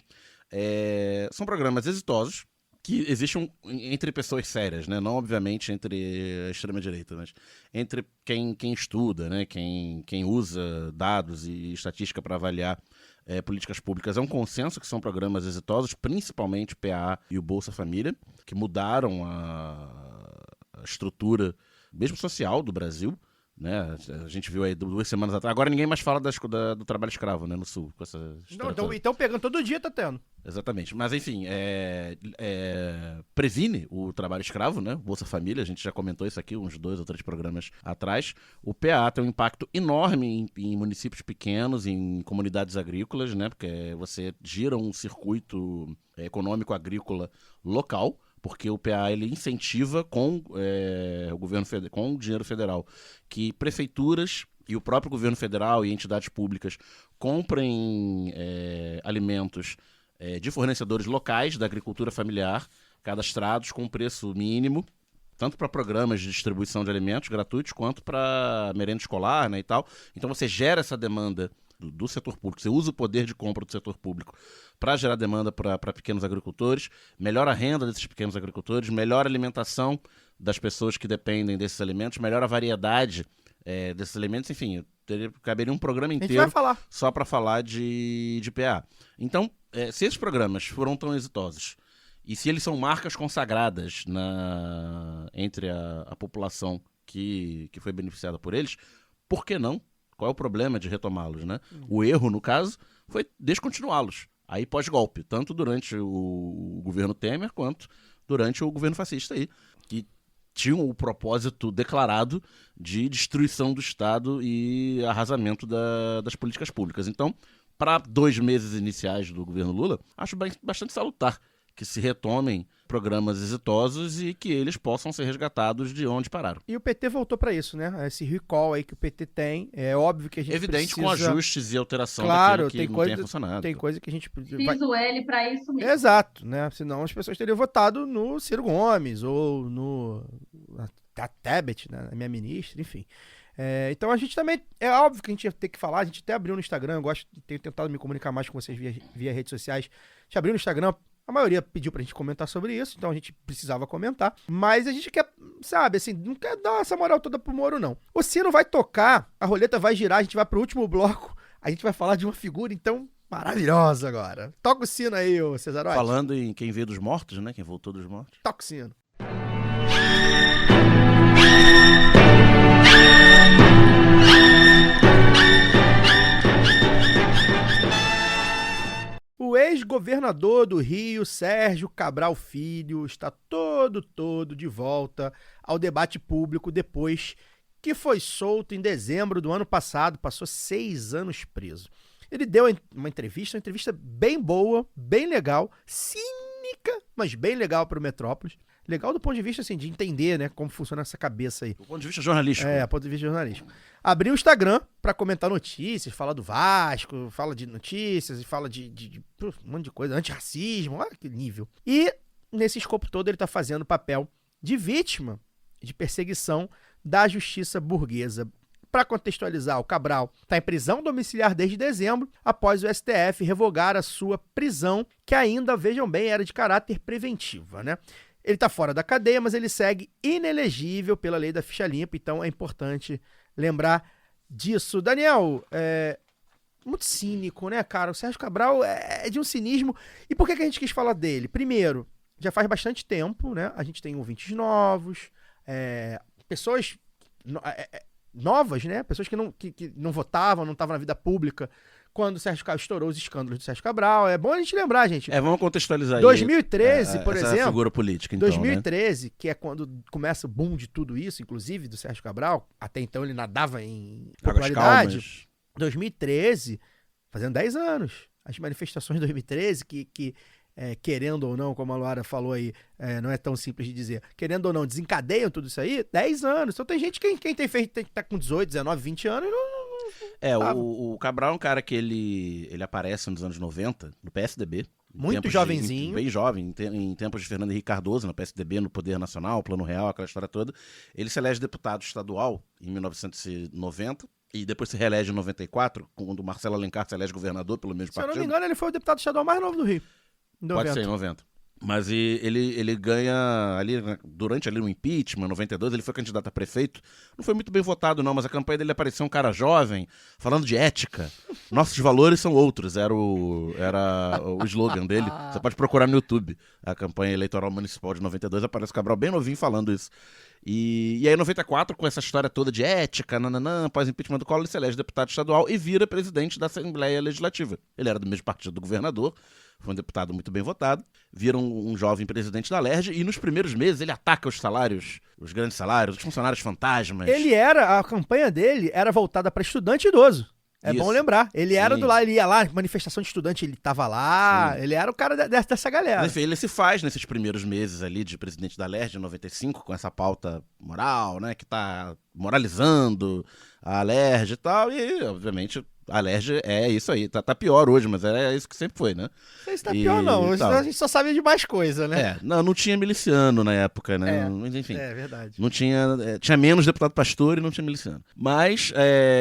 são programas exitosos que existem entre pessoas sérias, né? Não obviamente entre a extrema-direita, mas entre quem estuda, né? quem usa dados e estatística para avaliar políticas públicas. É um consenso que são programas exitosos, principalmente o PAA e o Bolsa Família, que mudaram a estrutura mesmo social do Brasil, né? A gente viu aí 2 semanas atrás. Agora ninguém mais fala do trabalho escravo, né, no Sul. Com essa então pegando todo dia, tá tendo. Exatamente. Mas enfim, previne o trabalho escravo, né? Bolsa Família, a gente já comentou isso aqui uns 2 ou 3 programas atrás. O PA tem um impacto enorme em municípios pequenos, em comunidades agrícolas, né? Porque você gira um circuito econômico agrícola local, porque o PA ele incentiva com o governo com o dinheiro federal que prefeituras e o próprio governo federal e entidades públicas comprem alimentos de fornecedores locais da agricultura familiar, cadastrados com preço mínimo, tanto para programas de distribuição de alimentos gratuitos quanto para merenda escolar, né, e tal. Então você gera essa demanda do setor público, você usa o poder de compra do setor público para gerar demanda para pequenos agricultores, melhora a renda desses pequenos agricultores, melhora a alimentação das pessoas que dependem desses alimentos, melhora a variedade desses alimentos, enfim, caberia um programa inteiro só para falar de PA. Então, se esses programas foram tão exitosos e se eles são marcas consagradas entre a população que foi beneficiada por eles, por que não? Qual é o problema de retomá-los, né? O erro, no caso, foi descontinuá-los. Aí pós-golpe, tanto durante o governo Temer quanto durante o governo fascista aí, que tinham o propósito declarado de destruição do Estado e arrasamento das políticas públicas. Então, para 2 meses iniciais do governo Lula, acho bastante salutar que se retomem programas exitosos e que eles possam ser resgatados de onde pararam. E o PT voltou para isso, né? Esse recall aí que o PT tem, é óbvio que a gente Evidente, precisa... com ajustes e alteração claro, daquilo que não tenha funcionado. Tem coisa que a gente... Fiz o L para isso mesmo. Exato, né? Senão as pessoas teriam votado no Ciro Gomes ou na Tebet, né? A minha ministra, enfim. Então a gente também... É óbvio que a gente ia ter que falar, a gente até abriu no Instagram, tenho tentado me comunicar mais com vocês via redes sociais. A gente abriu no Instagram, a maioria pediu pra gente comentar sobre isso, então a gente precisava comentar. Mas a gente quer, sabe, assim, não quer dar essa moral toda pro Moro, não. O sino vai tocar, a roleta vai girar, a gente vai pro último bloco, a gente vai falar de uma figura, então, maravilhosa agora. Toca o sino aí, ô Cesarotti. Falando em quem veio dos mortos, né? Quem voltou dos mortos. Toca o sino. O ex-governador do Rio, Sérgio Cabral Filho, está todo de volta ao debate público depois que foi solto em dezembro do ano passado, passou 6 anos preso. Ele deu uma entrevista bem boa, bem legal, cínica, mas bem legal para o Metrópolis. Legal do ponto de vista, assim, de entender, né, como funciona essa cabeça aí. Do ponto de vista jornalístico. Ponto de vista jornalístico. Abriu o Instagram pra comentar notícias, fala do Vasco, fala de notícias, e fala de um monte de coisa, antirracismo, olha que nível. E, nesse escopo todo, ele tá fazendo o papel de vítima de perseguição da justiça burguesa. Para contextualizar, o Cabral está em prisão domiciliar desde dezembro, após o STF revogar a sua prisão, que ainda, vejam bem, era de caráter preventiva, né? Ele está fora da cadeia, mas ele segue inelegível pela lei da ficha limpa, então é importante lembrar disso. Daniel, muito cínico, né, cara? O Sérgio Cabral é de um cinismo. E por que a gente quis falar dele? Primeiro, já faz bastante tempo, né? A gente tem ouvintes novos, pessoas novas, né? Pessoas que não votavam, não estavam na vida pública quando o Sérgio Cabral estourou os escândalos do Sérgio Cabral. É bom a gente lembrar, gente. Vamos contextualizar aí. 2013, por exemplo. Essa figura política, então, 2013, né? Que é quando começa o boom de tudo isso, inclusive do Sérgio Cabral. Até então ele nadava em popularidade. 2013, fazendo 10 anos. As manifestações de 2013, que querendo ou não, como a Luara falou aí, não é tão simples de dizer, querendo ou não, desencadeiam tudo isso aí, 10 anos. Então tem gente quem tem feito, tá com 18, 19, 20 anos e não o Cabral é um cara que ele aparece nos anos 90, no PSDB. Muito jovenzinho. Bem jovem, em tempos de Fernando Henrique Cardoso, no PSDB, no Poder Nacional, Plano Real, aquela história toda. Ele se elege deputado estadual em 1990 e depois se reelege em 94, quando o Marcelo Alencar se elege governador pelo mesmo partido. Se eu não me engano, ele foi o deputado estadual mais novo do Rio. Pode ser, em 90. Mas ele ganha ali, durante ali o impeachment, 92, ele foi candidato a prefeito. Não foi muito bem votado, não, mas a campanha dele apareceu um cara jovem, falando de ética. Nossos valores são outros, era o slogan dele. Você pode procurar no YouTube. A campanha eleitoral municipal de 92, aparece o Cabral bem novinho falando isso. E aí, em 94, com essa história toda de ética, após o impeachment do Collor, ele se elege deputado estadual e vira presidente da Assembleia Legislativa. Ele era do mesmo partido do governador, foi um deputado muito bem votado, vira um jovem presidente da LERJ e nos primeiros meses ele ataca os salários, os grandes salários, os funcionários fantasmas. A campanha dele era voltada para estudante e idoso. É Isso. Bom lembrar. Ele era do lá, ele ia lá, manifestação de estudante, ele tava lá, ele era o cara dessa galera. Enfim, ele se faz nesses primeiros meses ali de presidente da LERJ, em 95, com essa pauta moral, né, que tá moralizando a LERJ e tal, e obviamente A Alerj é isso aí. Tá pior hoje, mas é isso que sempre foi, né? Não sei se tá pior, não. Hoje a gente só sabe de mais coisa, né? Não tinha miliciano na época, né? Mas, enfim. É verdade. Não tinha. Tinha menos deputado pastor e não tinha miliciano. Mas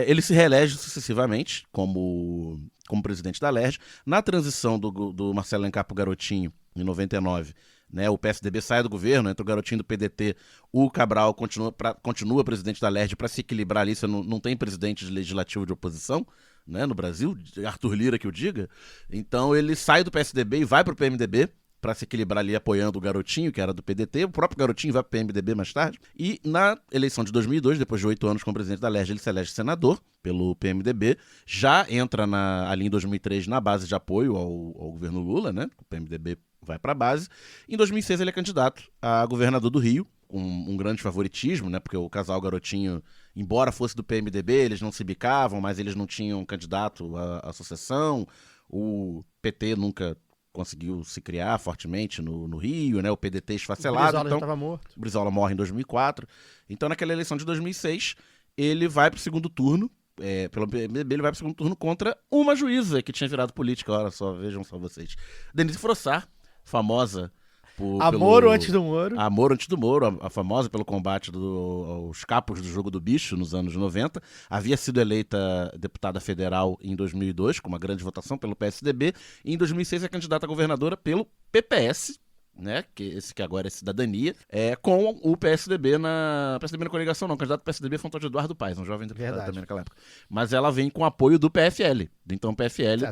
ele se reelege sucessivamente como presidente da Alerj. Na transição do Marcelo Alencar pro Garotinho, em 99, né, o PSDB sai do governo, entra o Garotinho do PDT, o Cabral continua presidente da Alerj para se equilibrar ali. Você não tem presidente legislativo de oposição, né, no Brasil, Arthur Lira que o diga. Então ele sai do PSDB e vai pro PMDB para se equilibrar ali apoiando o Garotinho, que era do PDT. O próprio Garotinho vai pro PMDB mais tarde. E na eleição de 2002, depois de 8 anos como presidente da Alerj, ele se elege senador pelo PMDB. Já entra ali em 2003 na base de apoio ao governo Lula, né? O PMDB vai para a base. Em 2006 ele é candidato a governador do Rio, com um grande favoritismo, né? Porque o casal Garotinho, embora fosse do PMDB, eles não se bicavam, mas eles não tinham candidato à sucessão. O PT nunca conseguiu se criar fortemente no Rio, né? O PDT esfacelado. O Brizola já então, estava morto. O Brizola morre em 2004. Então, naquela eleição de 2006, ele vai para o segundo turno. Pelo PMDB, ele vai para o segundo turno contra uma juíza que tinha virado política. Olha só, vejam só vocês. Denise Frossard, famosa Moro antes do Moro. A Moro antes do Moro, a famosa pelo combate aos capos do jogo do bicho nos anos 90. Havia sido eleita deputada federal em 2002, com uma grande votação pelo PSDB. E em 2006 é candidata a governadora pelo PPS, né, que agora é Cidadania, com o PSDB na coligação, não. O candidato do PSDB foi o Antônio Eduardo Paes, um jovem deputado também naquela época. Mas ela vem com apoio do PFL, do então PFL,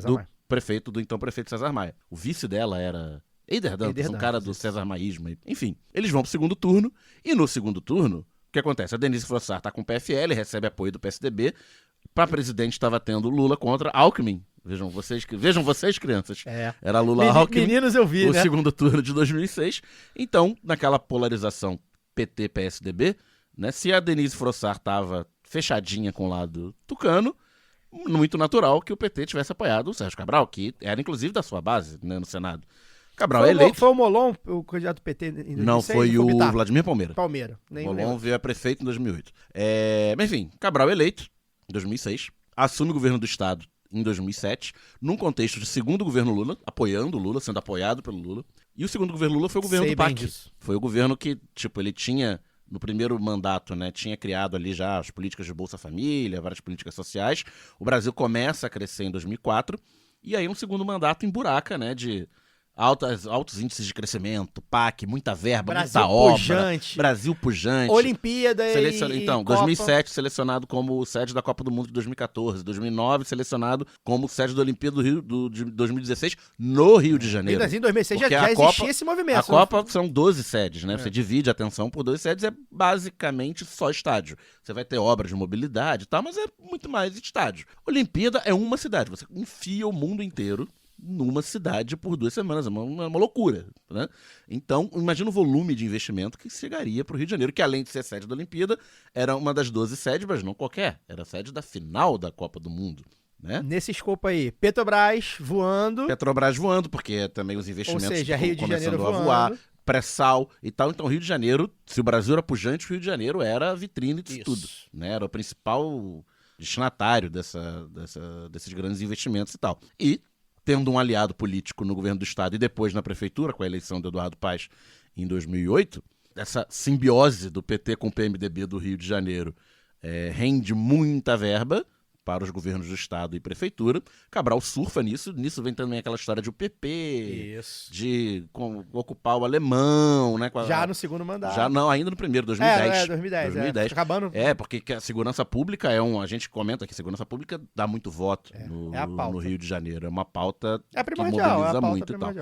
do então prefeito César Maia. O vice dela era Eider Dantas, um cara do César Maísmo. Enfim, eles vão pro segundo turno, e no segundo turno, o que acontece? A Denise Frossard tá com o PFL, recebe apoio do PSDB. Pra presidente estava tendo Lula contra Alckmin. Vejam vocês, crianças. Era Lula Alckmin. Meninos, eu vi, o né? segundo turno de 2006. Então, naquela polarização PT-PSDB, né, se a Denise Frossard estava fechadinha com o lado tucano, muito natural que o PT tivesse apoiado o Sérgio Cabral, que era inclusive da sua base, né, no Senado. Cabral é eleito. Foi o Molon, o candidato do PT em 2006? Não, foi o Vladimir Palmeira. Molon veio a prefeito em 2008. Mas enfim, Cabral eleito em 2006, assume o governo do Estado em 2007, num contexto de segundo governo Lula, apoiando o Lula, sendo apoiado pelo Lula. E o segundo governo Lula foi o governo do PAC. Foi o governo que, ele tinha, no primeiro mandato, né, tinha criado ali já as políticas de Bolsa Família, várias políticas sociais. O Brasil começa a crescer em 2004, e aí no segundo mandato emburaca, né, de altos índices de crescimento, PAC, muita verba, Brasil muita obra. Pujante. Brasil pujante. Olimpíada Então, Copa. 2007 selecionado como sede da Copa do Mundo de 2014. 2009 selecionado como sede da Olimpíada do Rio de 2016 no Rio de Janeiro. Ainda em 2006 Porque já existia esse movimento. A Copa são 12 sedes, né? Você divide a atenção por 12 sedes, é basicamente só estádio. Você vai ter obras de mobilidade e tal, mas é muito mais estádio. Olimpíada é uma cidade. Você enfia o mundo inteiro numa cidade por 2 semanas, é uma loucura, né? Então, imagina o volume de investimento que chegaria para o Rio de Janeiro, que além de ser sede da Olimpíada, era uma das 12 sedes, mas não qualquer, era a sede da final da Copa do Mundo, né? Nesse escopo aí, Petrobras voando, porque também os investimentos ou seja, Rio de Janeiro começando a voar, pré-sal e tal. Então, Rio de Janeiro, se o Brasil era pujante, o Rio de Janeiro era a vitrine disso tudo, né? Era o principal destinatário desses grandes investimentos e tal. E tendo um aliado político no governo do Estado e depois na prefeitura, com a eleição do Eduardo Paes em 2008, essa simbiose do PT com o PMDB do Rio de Janeiro rende muita verba para os governos do Estado e prefeitura. Cabral surfa nisso vem também aquela história de o PP, de ocupar o alemão, né? Já no segundo mandato. Já não, ainda no primeiro, 2010. 2010. Acabando. Porque a segurança pública a gente comenta que segurança pública dá muito voto no Rio de Janeiro. É uma pauta que mobiliza muito e tal.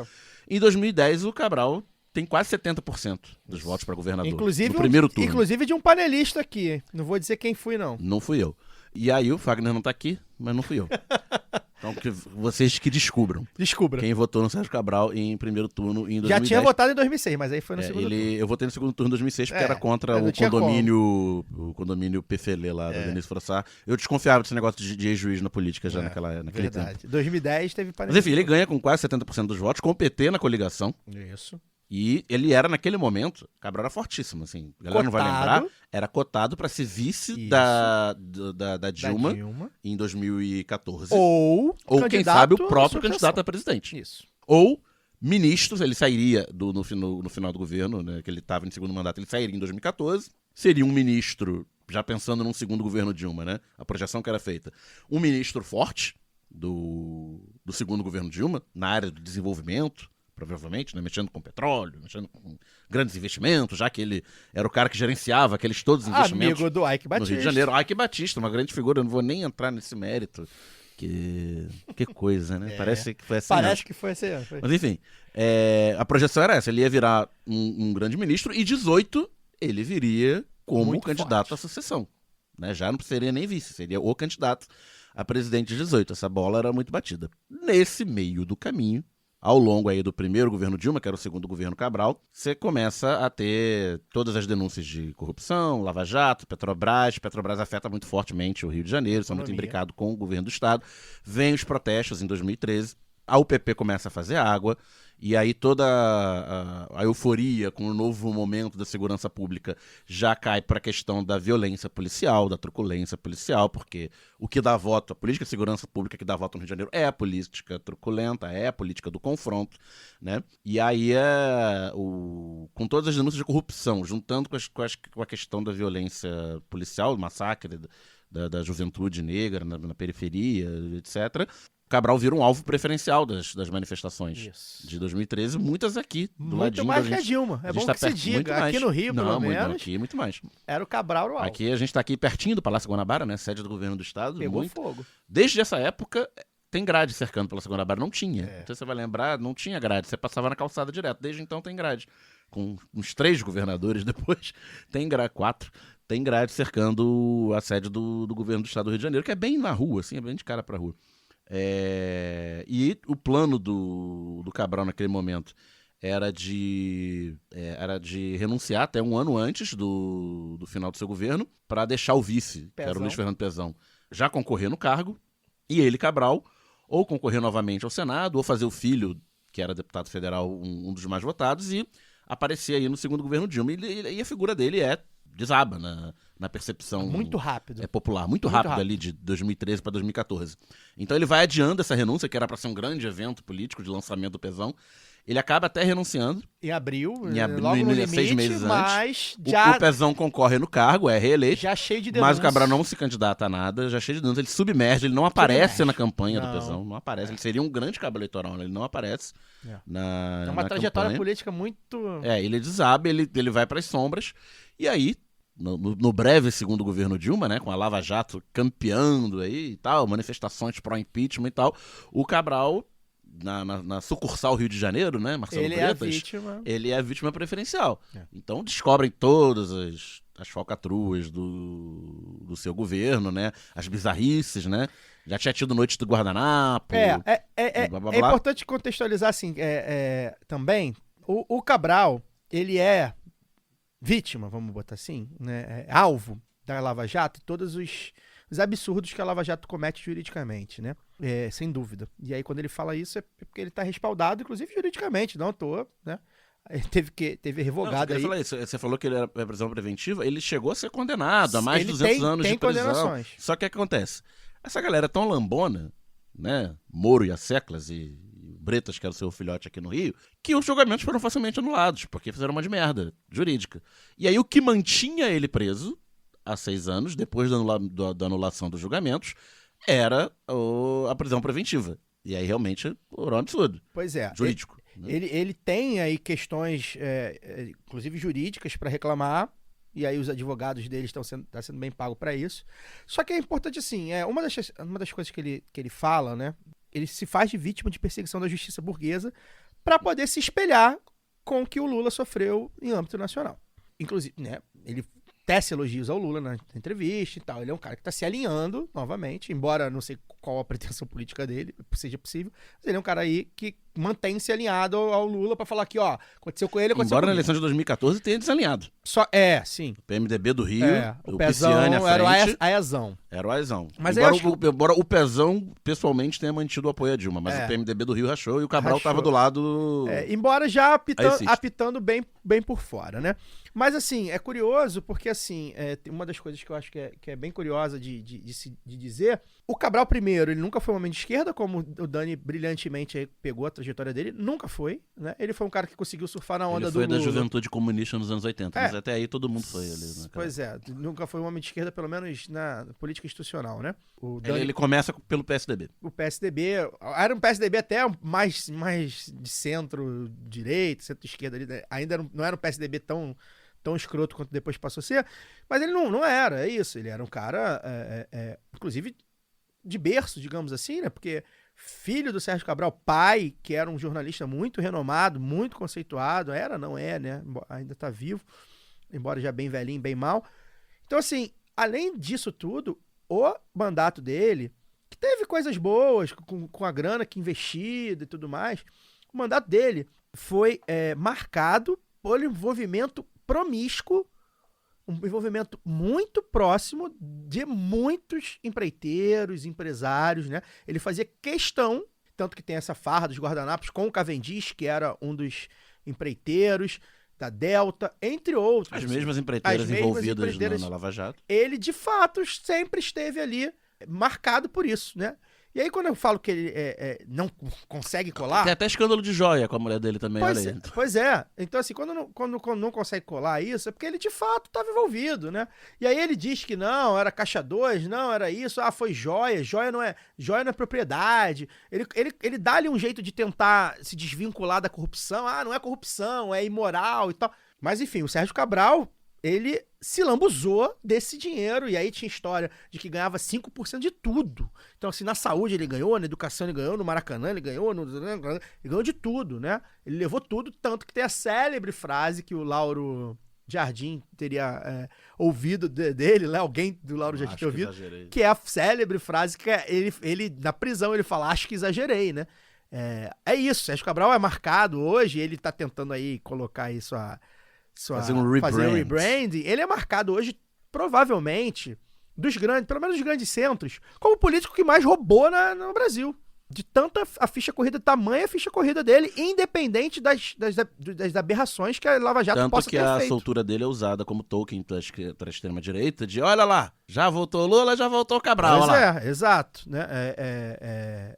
Em 2010, o Cabral tem quase 70% dos votos para governador. Inclusive, no primeiro turno. Inclusive de um panelista aqui. Não vou dizer quem fui, não. Não fui eu. E aí o Fagner não tá aqui, mas não fui eu. Então, vocês que descubram. Descubra. Quem votou no Sérgio Cabral em primeiro turno em 2010. Já tinha votado em 2006, mas aí foi no segundo turno. Eu votei no segundo turno em 2006 porque era contra o condomínio PFL lá da Denise Frossard. Eu desconfiava desse negócio de ex-juiz na política já naquele tempo. 2010 teve panelista. Mas enfim, ele ganha com quase 70% dos votos, com o PT na coligação. Isso. E ele era, naquele momento, Cabral era fortíssimo, assim. A galera não vai lembrar, era cotado para ser vice da Dilma em 2014. Ou quem sabe, o próprio candidato a presidente. Isso. Ou ministros, ele sairia no final do governo, né, que ele estava em segundo mandato, ele sairia em 2014. Seria um ministro, já pensando num segundo governo Dilma, né? A projeção que era feita. Um ministro forte do segundo governo Dilma, na área do desenvolvimento, provavelmente, né, mexendo com petróleo, mexendo com grandes investimentos, já que ele era o cara que gerenciava todos os investimentos. Amigo do Ike Batista. No Rio de Janeiro. Ike Batista, uma grande figura, eu não vou nem entrar nesse mérito. Que coisa, né? Parece que foi assim. Parece que foi assim. Mas enfim, a projeção era essa, ele ia virar um grande ministro e 18 ele viria como Muito candidato forte. à sucessão. Né? Já não seria nem vice, seria o candidato a presidente de 18. Essa bola era muito batida. Nesse meio do caminho, ao longo aí do primeiro governo Dilma, que era o segundo governo Cabral, você começa a ter todas as denúncias de corrupção, Lava Jato, Petrobras. Petrobras afeta muito fortemente o Rio de Janeiro, são muito imbricados com o governo do Estado. Vem os protestos em 2013, a UPP começa a fazer água, e aí toda a euforia com o novo momento da segurança pública já cai para a questão da violência policial, da truculência policial, porque o que dá voto, a política de segurança pública que dá voto no Rio de Janeiro é a política truculenta, é a política do confronto, né? E aí com todas as denúncias de corrupção, juntando com a questão da violência policial, do massacre da juventude negra na periferia, etc., Cabral vira um alvo preferencial das manifestações de 2013, muitas aqui, do ladinho Muito mais da que a gente. Dilma. É bom que se diga. Aqui no Rio, pelo menos, Aqui muito mais. era o Cabral o alvo. Aqui a gente está aqui pertinho do Palácio Guanabara, né, sede do governo do Estado. Pegou fogo. Desde essa época, tem grade cercando o Palácio Guanabara. Não tinha. Então você vai lembrar, não tinha grade. Você passava na calçada direto. Desde então tem grade. Com uns 3 governadores depois, tem grade, 4. Tem grade cercando a sede do governo do Estado do Rio de Janeiro, que é bem na rua, assim, é bem de cara pra rua. E o plano do Cabral naquele momento era de renunciar até um ano antes do final do seu governo para deixar o vice, que era o Luiz Fernando Pezão, já concorrer no cargo, e ele, Cabral, ou concorrer novamente ao Senado, ou fazer o filho, que era deputado federal, um dos mais votados, e aparecer aí no segundo governo Dilma. E a figura dele desaba na percepção muito rápido. Popular, muito rápido ali de 2013 para 2014. Então ele vai adiando essa renúncia, que era para ser um grande evento político de lançamento do Pezão. Ele acaba até renunciando. Em abril, logo no limite, 6 meses mas antes. O Pezão concorre no cargo, é reeleito. Já cheio de denúncias. Mas o Cabral não se candidata a nada, já cheio de denúncias. Ele submerge, ele não aparece na campanha do Pezão. Não aparece. Ele seria um grande cabo eleitoral, né? Ele não aparece na uma trajetória campanha. Política muito... Ele desaba, ele vai para as sombras. E aí, no breve segundo governo Dilma, né, com a Lava Jato campeando aí e tal, manifestações pró-impeachment e tal, o Cabral, na sucursal Rio de Janeiro, né, Marcelo Bretas, ele é a vítima preferencial. Então descobrem todas as falcatruas do seu governo, né, as bizarrices, né, já tinha tido noite do guardanapo. Blá, blá, blá. É importante contextualizar assim, também, o Cabral, ele é vítima, vamos botar assim, né, alvo da Lava Jato e todos os absurdos que a Lava Jato comete juridicamente, né, sem dúvida. E aí quando ele fala isso é porque ele está respaldado, inclusive juridicamente, não à toa, né, teve revogado aí. Falar isso. Você falou que ele era prisão preventiva, ele chegou a ser condenado a mais de 200 anos de prisão. Só que o que acontece? Essa galera é tão lambona, né, Moro e as Seclas e Bretas, que era o seu filhote aqui no Rio, que os julgamentos foram facilmente anulados, porque fizeram uma de merda jurídica. E aí o que mantinha ele preso há 6 anos, depois da anulação dos julgamentos, era a prisão preventiva. E aí realmente era um absurdo. Pois é. Jurídico. Ele tem aí questões, inclusive jurídicas, para reclamar, e aí os advogados dele estão sendo bem pagos para isso. Só que é importante assim, uma das coisas que ele fala, né? Ele se faz de vítima de perseguição da justiça burguesa para poder se espelhar com o que o Lula sofreu em âmbito nacional. Inclusive, né, ele tece elogios ao Lula na entrevista e tal. Ele é um cara que está se alinhando novamente, embora não sei qual a pretensão política dele, seja possível, mas ele é um cara aí que mantém-se alinhado ao Lula pra falar aqui, ó, aconteceu com ele, aconteceu Embora na comigo. eleição de 2014 tenha desalinhado. Sim. O PMDB do Rio, O o Pezão Pisciani à era frente, o Aezão. era o Aezão. Mas embora, eu acho embora o Pezão, pessoalmente, tenha mantido o apoio a Dilma, mas o PMDB do Rio rachou e o Cabral Rachou. tava do lado... Embora já Aí apitando bem por fora, né? Mas, assim, é curioso porque, assim, tem uma das coisas que eu acho que é bem curiosa de dizer, o Cabral, primeiro, ele nunca foi um homem de esquerda, como o Dani brilhantemente aí pegou a trajetória dele, nunca foi, né? Ele foi um cara que conseguiu surfar na onda do Lula. Ele foi da juventude comunista nos anos 80, mas até aí todo mundo foi ali. Né, pois nunca foi um homem de esquerda, pelo menos na política institucional, né? Ele começa pelo PSDB. O PSDB, era um PSDB até mais de centro-direita, centro-esquerda ali, né? Ainda não era um PSDB tão escroto quanto depois passou a ser, mas ele não era, é isso, ele era um cara, inclusive, de berço, digamos assim, né, porque filho do Sérgio Cabral, pai, que era um jornalista muito renomado, muito conceituado, não é, né, ainda tá vivo, embora já bem velhinho, bem mal, então assim, além disso tudo, o mandato dele, que teve coisas boas, com a grana que investida e tudo mais, o mandato dele foi marcado por envolvimento promíscuo, um envolvimento muito próximo de muitos empreiteiros, empresários, né? Ele fazia questão, tanto que tem essa farra dos guardanapos com o Cavendish, que era um dos empreiteiros da Delta, entre outros. As mesmas empreiteiras envolvidas na Lava Jato. Ele, de fato, sempre esteve ali marcado por isso, né? E aí, quando eu falo que ele não consegue colar... Tem até escândalo de joia com a mulher dele também, olha aí. Pois é. Então, assim, quando não consegue colar isso, é porque ele, de fato, estava envolvido, né? E aí ele diz que não, era caixa 2, não, era isso, foi joia não é propriedade. Ele dá ali um jeito de tentar se desvincular da corrupção. Não é corrupção, é imoral e tal. Mas, enfim, o Sérgio Cabral, ele se lambuzou desse dinheiro, e aí tinha história de que ganhava 5% de tudo. Então, assim, na saúde ele ganhou, na educação ele ganhou, no Maracanã ele ganhou, ele ganhou de tudo, né? Ele levou tudo, tanto que tem a célebre frase que o Lauro Jardim teria ouvido dele, né? Alguém do Lauro Jardim ter ouvido, que é a célebre frase que ele na prisão, ele fala, acho que exagerei, né? É isso, Sérgio Cabral é marcado hoje, ele tá tentando aí colocar aí fazer um rebranding. Ele é marcado hoje, provavelmente, pelo menos dos grandes centros, como o político que mais roubou no Brasil. De tanta a ficha corrida, tamanha a ficha corrida dele, independente das aberrações que a Lava Jato possa ter feito. Tanto que a soltura dele é usada como token para a extrema-direita, de olha lá, já voltou Lula, já voltou Cabral. Pois exato. Né?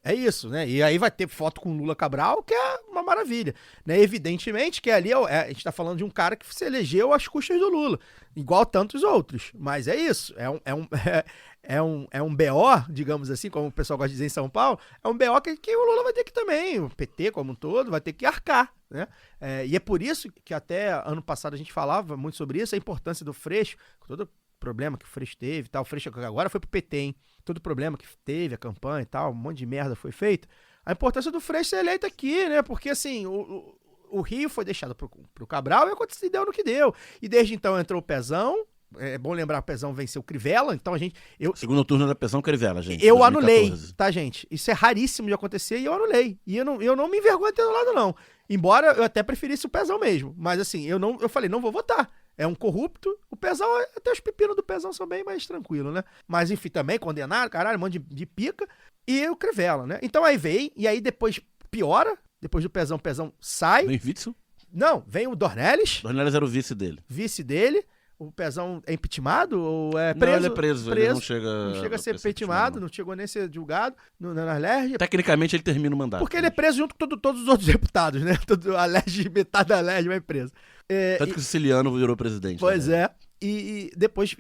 É isso, né? E aí vai ter foto com Lula Cabral, que é uma maravilha. Né? Evidentemente que ali a gente tá falando de um cara que se elegeu às custas do Lula, igual tantos outros. Mas é isso, é um BO, digamos assim, como o pessoal gosta de dizer em São Paulo, é um BO que o Lula vai ter que também, o PT como um todo, vai ter que arcar, né? E é por isso que até ano passado a gente falava muito sobre isso, a importância do Freixo, com todo o problema que o Freixo teve e tal, o Freixo agora foi pro PT, hein? Todo o problema que teve, a campanha e tal, um monte de merda foi feita, a importância do Freixo ser eleito aqui, né? Porque assim, o Rio foi deixado pro Cabral e deu no que deu. E desde então entrou o Pezão. É bom lembrar, o Pezão venceu o Crivella, então Segundo turno da Pezão, Crivella, gente. Eu 2014. anulei, tá, gente? Isso é raríssimo de acontecer e eu anulei. E eu não me envergonho de ter anulado, não. Embora eu até preferisse o Pezão mesmo. Mas assim, eu falei, não vou votar. É um corrupto. O Pezão, até os pepinos do Pezão são bem mais tranquilos, né? Mas enfim, também condenaram, caralho, um monte de pica. E o Crivella, né? Então aí veio, e aí depois piora. Depois do Pezão, o Pezão sai. Vem Witzel? Não, vem o Dornelles. Dornelles era o vice dele. Vice dele. O Pezão é impeachmentado ou é preso? Não, ele é preso. Ele não chega a ser impeachmentado, não chegou nem a ser julgado na LERJ. Tecnicamente ele termina o mandato. Porque ele é preso junto com todos os outros deputados, né? A LERJ, metade da LERJ vai preso. Tanto que o Siciliano virou presidente. Pois né? E depois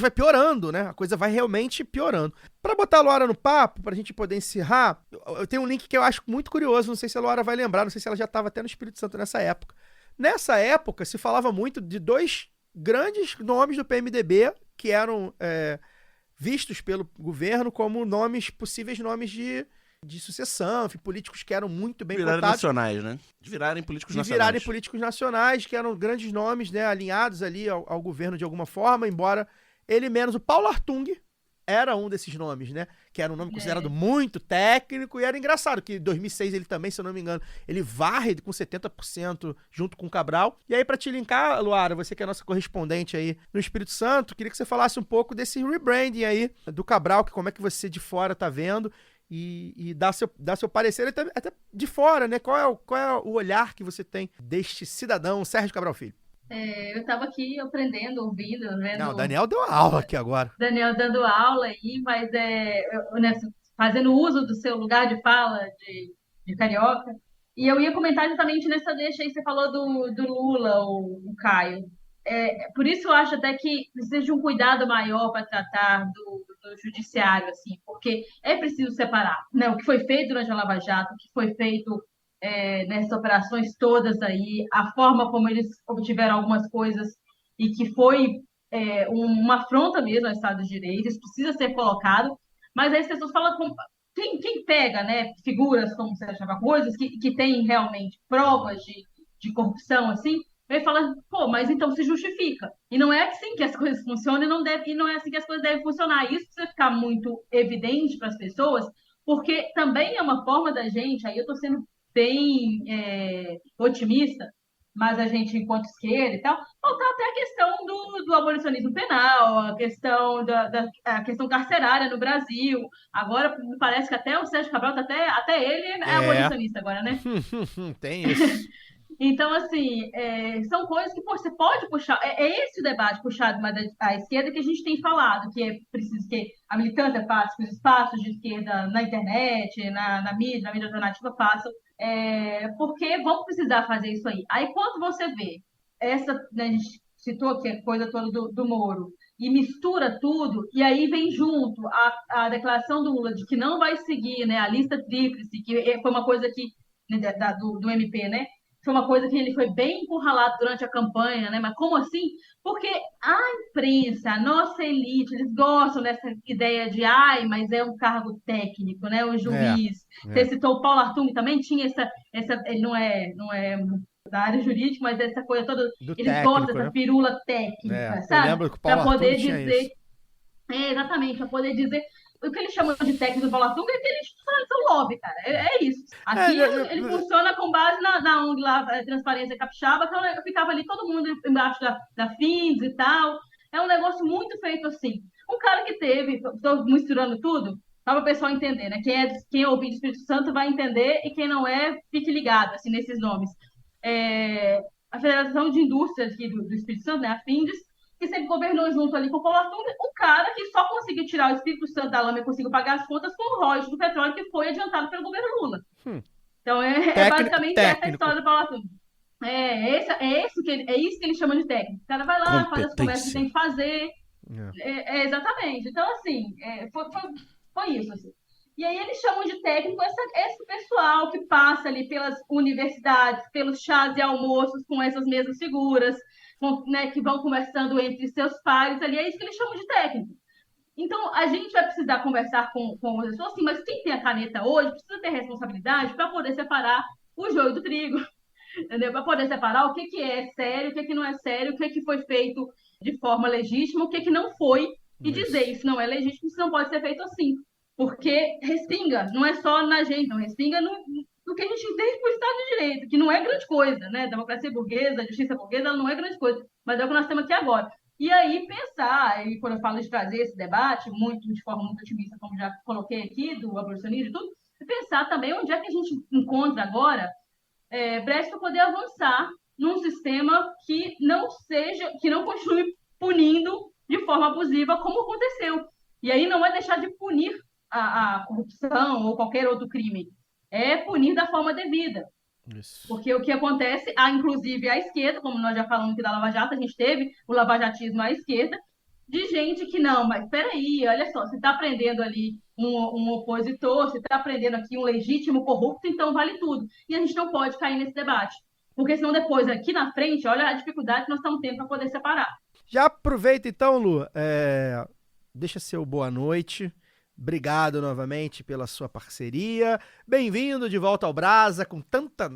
vai piorando, né? A coisa vai realmente piorando. Pra botar a Laura no papo, pra gente poder encerrar, eu tenho um link que eu acho muito curioso, não sei se a Laura vai lembrar, não sei se ela já estava até no Espírito Santo nessa época. Nessa época, se falava muito de dois grandes nomes do PMDB que eram vistos pelo governo como possíveis nomes de sucessão, enfim, políticos que eram muito bem cotados. Nacionais, né? De virarem políticos nacionais, que eram grandes nomes, né, alinhados ali ao governo de alguma forma, embora ele menos. O Paulo Artung era um desses nomes, né? Que era um nome considerado muito técnico, e era engraçado que em 2006 ele também, se eu não me engano, ele varre com 70% junto com o Cabral. E aí, pra te linkar, Luara, você que é a nossa correspondente aí no Espírito Santo, queria que você falasse um pouco desse rebranding aí do Cabral, que como é que você de fora tá vendo, e dar seu parecer até de fora, né? Qual é o olhar que você tem deste cidadão, Sérgio Cabral Filho? Eu estava aqui aprendendo, ouvindo, vendo. Não, o Daniel deu aula aqui agora. Daniel dando aula aí, mas né, fazendo uso do seu lugar de fala de carioca. E eu ia comentar justamente nessa deixa aí, você falou do Lula, o Caio. Por isso eu acho até que precisa de um cuidado maior para tratar do judiciário, assim, porque é preciso separar, né, o que foi feito durante a Lava Jato, o que foi feito nessas operações todas aí, a forma como eles obtiveram algumas coisas e que foi uma afronta mesmo ao Estado de Direito, isso precisa ser colocado, mas aí as pessoas falam quem pega, né, figuras como você achava, coisas que tem realmente provas de corrupção, assim, ele fala, pô, mas então se justifica. E não é assim que as coisas funcionam e não é assim que as coisas devem funcionar. Isso precisa ficar muito evidente para as pessoas, porque também é uma forma da gente, aí eu estou sendo bem otimista, mas a gente, enquanto esquerda e tal, voltar até a questão do abolicionismo penal, a questão a questão carcerária no Brasil. Agora, me parece que até o Sérgio Cabral, até ele é abolicionista agora, né? Tem isso. Então, assim, são coisas que você pode puxar. É esse o debate puxado mais à esquerda que a gente tem falado, que é preciso que a militância faça, que os espaços de esquerda na internet, na mídia alternativa façam, porque vão precisar fazer isso aí. Aí, quando você vê né, a gente citou aqui a coisa toda do Moro, e mistura tudo, e aí vem junto a declaração do Lula de que não vai seguir, né, a lista tríplice, que foi uma coisa que, né, do MP, né? Foi uma coisa que ele foi bem encurralado durante a campanha, né? Mas como assim? Porque a imprensa, a nossa elite, eles gostam dessa ideia de mas é um cargo técnico, né? O juiz. Você citou o Paulo Artung também, tinha ele não é da área jurídica, mas essa coisa toda, eles técnico, gostam dessa firula técnica, sabe? Eu lembro que o Paulo Artung poder tinha dizer. isso. Exatamente, para poder dizer. O que eles chamam de técnico do Paulo Artung é que eles são lobby, cara. É isso. Aqui ele funciona com base na ONG lá, Transparência Capixaba, que eu ficava ali todo mundo embaixo da FINDS e tal. É um negócio muito feito assim. Um cara que estou misturando tudo, para o pessoal entender, né? Quem é ouvinte do Espírito Santo vai entender e quem não fique ligado assim, nesses nomes. A Federação de Indústrias aqui do Espírito Santo, né? A FINDS, que sempre governou junto ali com o Paulo Artung, um cara que só conseguiu tirar o Espírito Santo da lama e conseguiu pagar as contas com o royalties do petróleo que foi adiantado pelo governo Lula. Então, basicamente essa a história do Paulo Artung. É isso que ele chama de técnico. O cara vai lá, faz as conversas que tem que fazer. Exatamente. Então, assim, foi isso. Assim. E aí eles chamam de técnico esse pessoal que passa ali pelas universidades, pelos chás e almoços com essas mesmas figuras, né, que vão conversando entre seus pares ali, é isso que eles chamam de técnico. Então, a gente vai precisar conversar com as pessoas, assim, mas quem tem a caneta hoje precisa ter responsabilidade para poder separar o joio do trigo, entendeu? Para poder separar o que é sério, o que não é sério, o que foi feito de forma legítima, o que não foi, e dizer isso não é legítimo, isso não pode ser feito assim. Porque respinga, não é só na gente, não respinga no que a gente entende por Estado de Direito, que não é grande coisa, né? Democracia burguesa, justiça burguesa, ela não é grande coisa, mas é o que nós temos aqui agora. E aí pensar, e quando eu falo de trazer esse debate, de forma muito otimista, como já coloquei aqui, do abolicionismo e tudo, pensar também onde é que a gente encontra agora brecha para poder avançar num sistema que não continue punindo de forma abusiva, como aconteceu. E aí não é deixar de punir a corrupção ou qualquer outro crime, é punir da forma devida. Isso. Porque o que acontece, inclusive à esquerda, como nós já falamos aqui da Lava Jato, a gente teve o lavajatismo à esquerda, de gente que não, mas peraí, olha só, você está prendendo ali um opositor, você está prendendo aqui um legítimo corrupto, então vale tudo. E a gente não pode cair nesse debate, porque senão depois, aqui na frente, olha a dificuldade que nós estamos tendo para poder separar. Já aproveita então, Lu, deixa seu boa noite. Obrigado novamente pela sua parceria. Bem-vindo de volta ao Brasa, com tanta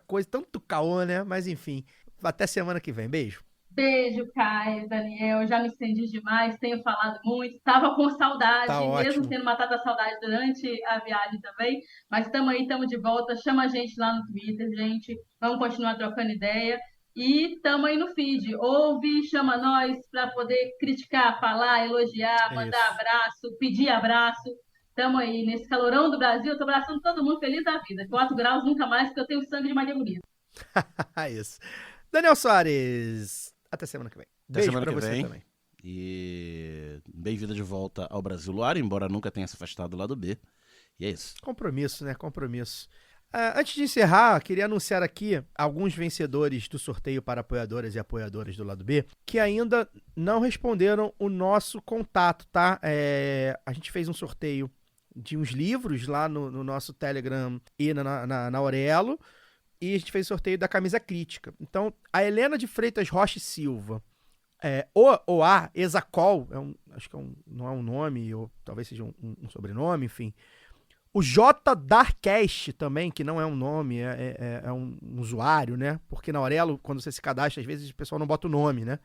coisa, tanto caô, né? Mas enfim, até semana que vem. Beijo. Beijo, Caio, Daniel. Já me estendi demais, tenho falado muito. Estava com saudade, Tá mesmo ótimo. tendo matado a saudade durante a viagem também. Mas estamos aí, estamos de volta. Chama a gente lá no Twitter, gente. Vamos continuar trocando ideia. E estamos aí no feed. Ouve, chama nós para poder criticar, falar, elogiar, É mandar isso. abraço, pedir abraço. Estamos aí nesse calorão do Brasil. Estou abraçando todo mundo feliz da vida. 4 graus nunca mais, porque eu tenho sangue de Maria Bonita. Isso. Daniel Soares, até semana que vem. Até Beijo semana pra que você vem. também. E bem-vinda de volta ao Brasil Luar, embora nunca tenha se afastado do lado B. E é isso. Compromisso, né? Compromisso. Antes de encerrar, queria anunciar aqui alguns vencedores do sorteio para apoiadoras e apoiadoras do lado B que ainda não responderam o nosso contato, tá? A gente fez um sorteio de uns livros lá no nosso Telegram e na Aurelo, e a gente fez o sorteio da camisa crítica. Então, a Helena de Freitas Rocha e Silva, a Exacol, acho que não é um nome, ou talvez seja um sobrenome, enfim. O J Darkcast também, que não é um nome, é um usuário, né? Porque na Aurelo, quando você se cadastra, às vezes o pessoal não bota o nome, né?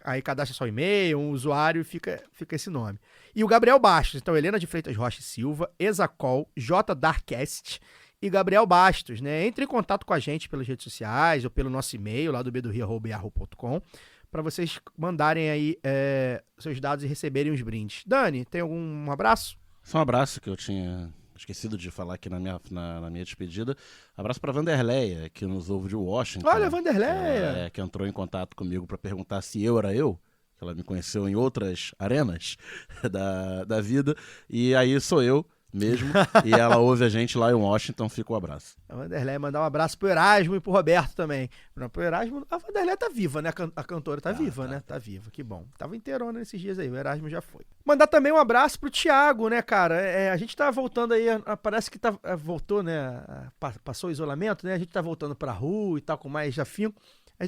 Aí cadastra só e-mail, um usuário e fica esse nome. E o Gabriel Bastos, então Helena de Freitas Rocha e Silva, Exacol, J Darkcast e Gabriel Bastos, né? Entre em contato com a gente pelas redes sociais ou pelo nosso e-mail lá do bedorio@yahoo.com para vocês mandarem aí seus dados e receberem os brindes. Dani, tem algum abraço? Só um abraço que eu tinha esquecido de falar aqui na minha despedida. Abraço pra Vanderleia, que nos ouve de Washington. Olha, Vanderleia! Que entrou em contato comigo pra perguntar se eu era eu. Que ela me conheceu em outras arenas da vida. E aí sou eu mesmo. E ela ouve a gente lá em Washington. Fica o abraço. A Vanderleia mandar um abraço pro Erasmo e pro Roberto também. Pro Erasmo, a Vanderleia tá viva, né? A cantora tá viva, né? Tá viva, que bom. Tava inteirona nesses dias aí, o Erasmo já foi. Mandar também um abraço pro Thiago, né, cara? A gente tá voltando aí, parece que voltou, né? Passou o isolamento, né? A gente tá voltando pra rua e tal, com mais afinco.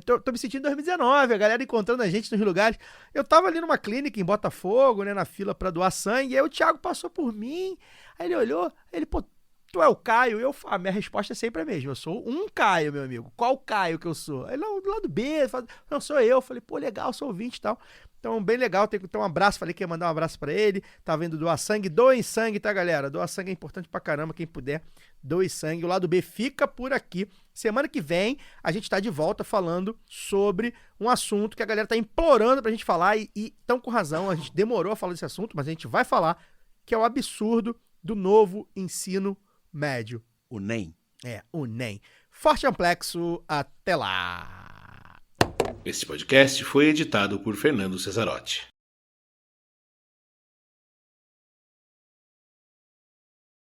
Tô me sentindo em 2019, a galera encontrando a gente nos lugares. Eu tava ali numa clínica em Botafogo, né, na fila pra doar sangue, e aí o Thiago passou por mim, aí ele olhou, pô, tu é o Caio? A minha resposta é sempre a mesma, eu sou um Caio, meu amigo. Qual Caio que eu sou? Ele, não, do lado B, não, sou eu. Falei, pô, legal, sou ouvinte e tal. Então, bem legal, tem que ter um abraço, falei que ia mandar um abraço pra ele, tá vendo doar sangue, doem sangue, tá, galera? Doar sangue é importante pra caramba, quem puder, doe sangue. O lado B fica por aqui. Semana que vem, a gente tá de volta falando sobre um assunto que a galera tá implorando pra gente falar e tão com razão, a gente demorou a falar desse assunto, mas a gente vai falar, que é o absurdo do novo ensino médio. O NEM. O NEM. Forte amplexo, até lá! Esse podcast foi editado por Fernando Cesarotti.